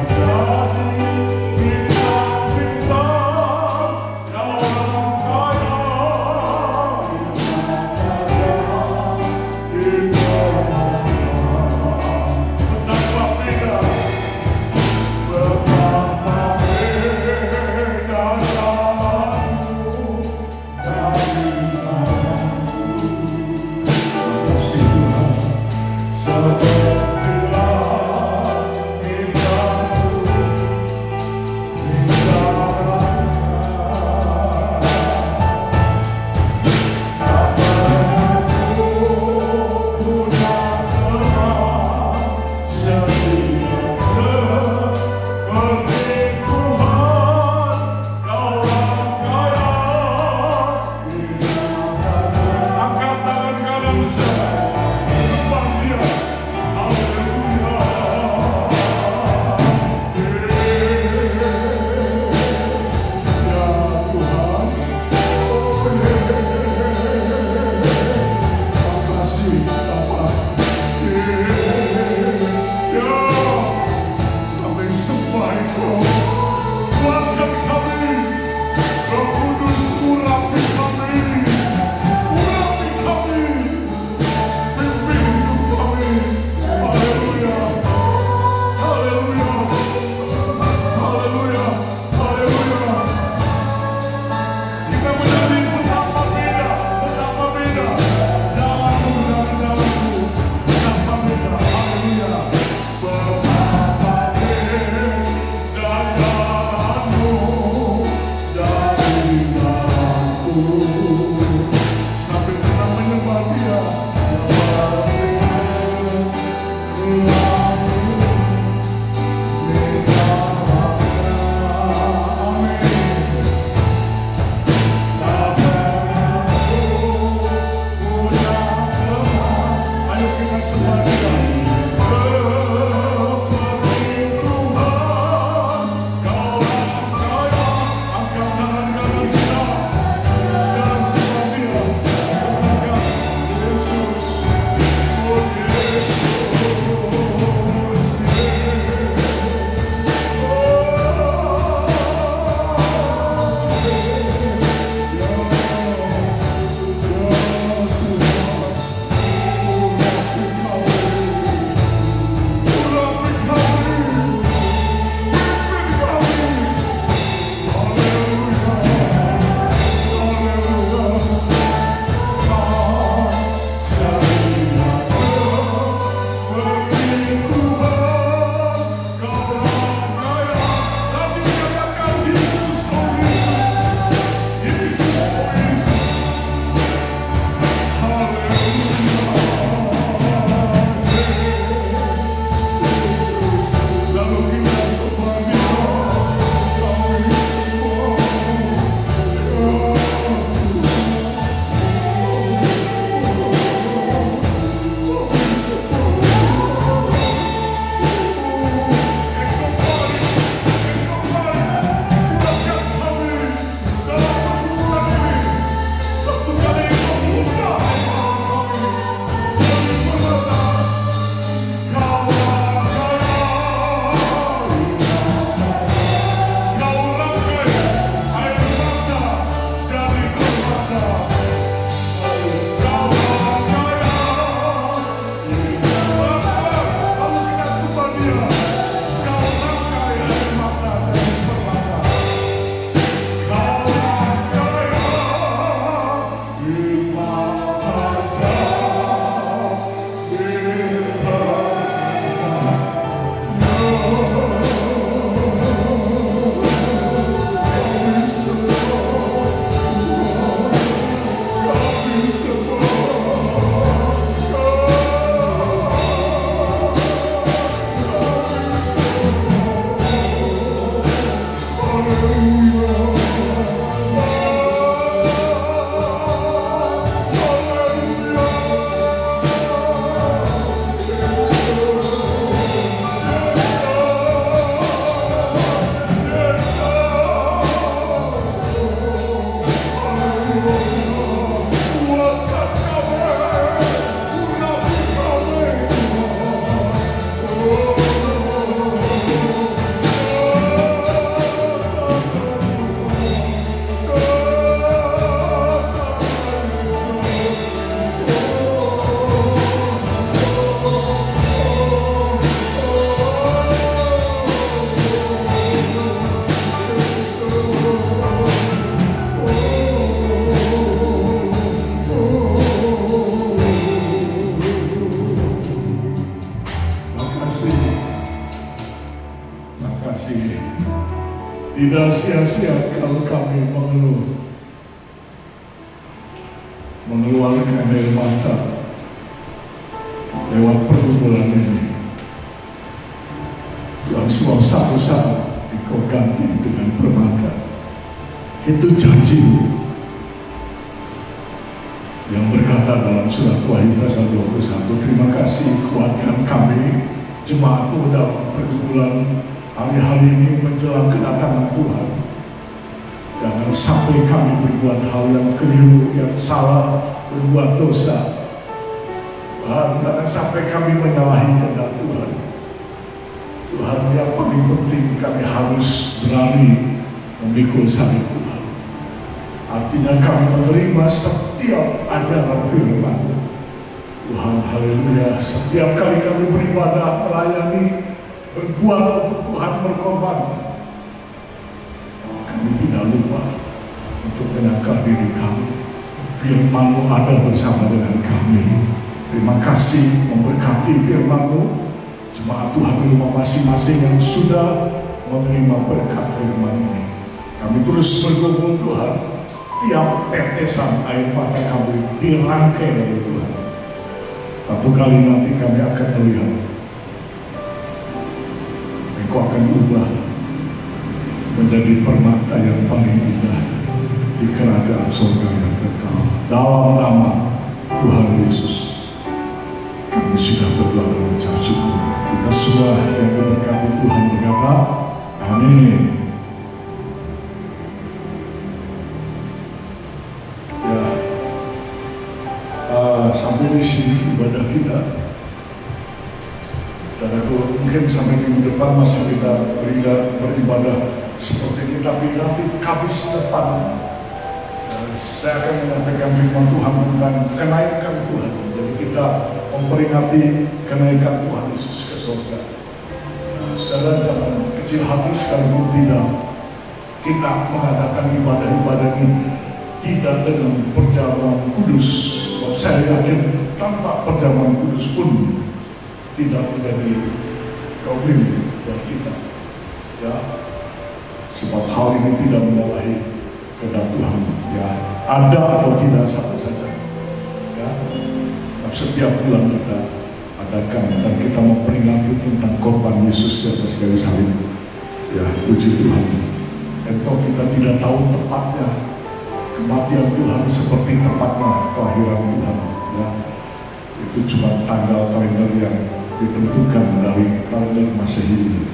kasih. Tidak sia-sia kalau kami mengeluarkan air mata lewat pergumulan ini. Tuhan, sebab satu saat Engkau ganti dengan permata. Itu janji yang berkata dalam surat Wahyu pasal 21, terima kasih kuatkan kami jemaatmu dalam pergumulan hari-hari ini menjelang kedatangan Tuhan. Jangan sampai kami berbuat hal yang keliru, yang salah, berbuat dosa. Tuhan, jangan sampai kami menyalahi kehendak Tuhan. Tuhan, yang paling penting kami harus berani memikul salib Tuhan. Artinya kami menerima setiap ajaran firman-Mu. Tuhan, haleluya. Setiap kali kami beribadah, melayani, berbuat untuk Tuhan, berkorban, kami tidak lupa untuk menangkap diri kami. Firman-Mu ada bersama dengan kami. Terima kasih memberkati firman-Mu. Jemaat Tuhan di rumah masing-masing yang sudah menerima berkat firman ini. Kami terus bergumul Tuhan. Tiap tetesan air mata kami dirangkai oleh Tuhan. Satu kali nanti kami akan melihat Engkau akan ubah menjadi permata yang paling indah di kerajaan surga yang kekal. Dalam nama Tuhan Yesus kami sudah berdoa dan mengucap syukur. Kita semua yang diberkati Tuhan berkata amin. Sampai di sini ibadah kita. Dan aku mungkin sampai minggu depan masih kita beribadah seperti ini, tapi nanti Kamis depan saya akan menyampaikan firman Tuhan tentang kenaikan Tuhan. Jadi kita memperingati kenaikan Tuhan Yesus ke surga. Saudara, jangan kecil hati sekalipun tidak kita mengadakan ibadah-ibadah ini tidak dengan perjamuan kudus. Sebab saya yakin tanpa perjamuan kudus pun tidak menjadi problem buat kita. Ya, sebab hal ini tidak menyalahi kehendak Tuhan. Ya, ada atau tidak sama saja. Ya, setiap bulan kita adakan dan kita memperingati tentang korban Yesus di atas kayu salib. Ya, puji Tuhan. Entah kita tidak tahu tepatnya kematian Tuhan seperti tepatnya kelahiran Tuhan. Ya, itu cuma tanggal kalender yang ditentukan dari kalender Masehi ini.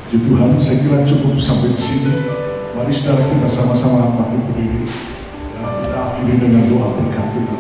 Puji Tuhan, saya kira cukup sampai di sini. Mari saudara kita sama-sama bangkit berdiri. Ya, kita akhiri dengan doa berkat kita.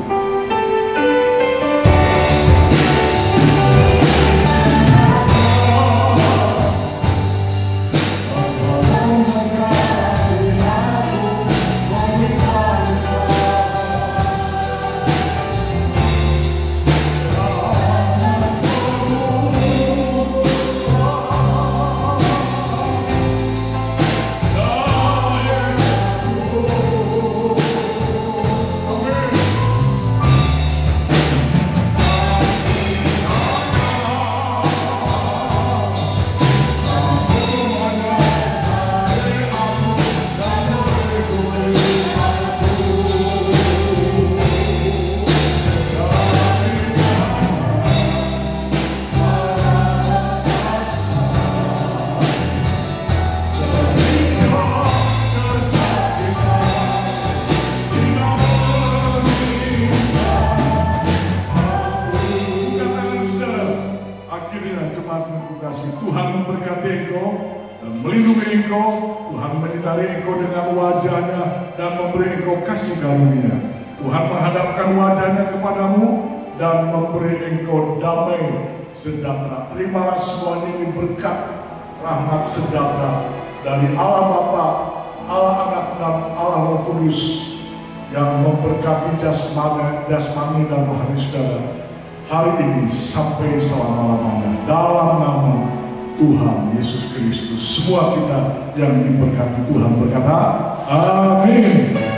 Tuhan memberkati engkau dan melindungi engkau. Tuhan menyinari engkau dengan wajahnya dan memberi engkau kasih karunia. Tuhan menghadapkan wajahnya kepadamu dan memberi engkau damai sejahtera. Terimalah semuanya ini berkat rahmat sejahtera dari Allah Bapa, Allah Anak dan Allah Roh Kudus yang memberkati jasmani dan rohani saudara hari ini sampai selama-lamanya. Dalam nama Tuhan Yesus Kristus, semua kita yang diberkati Tuhan berkata, amin.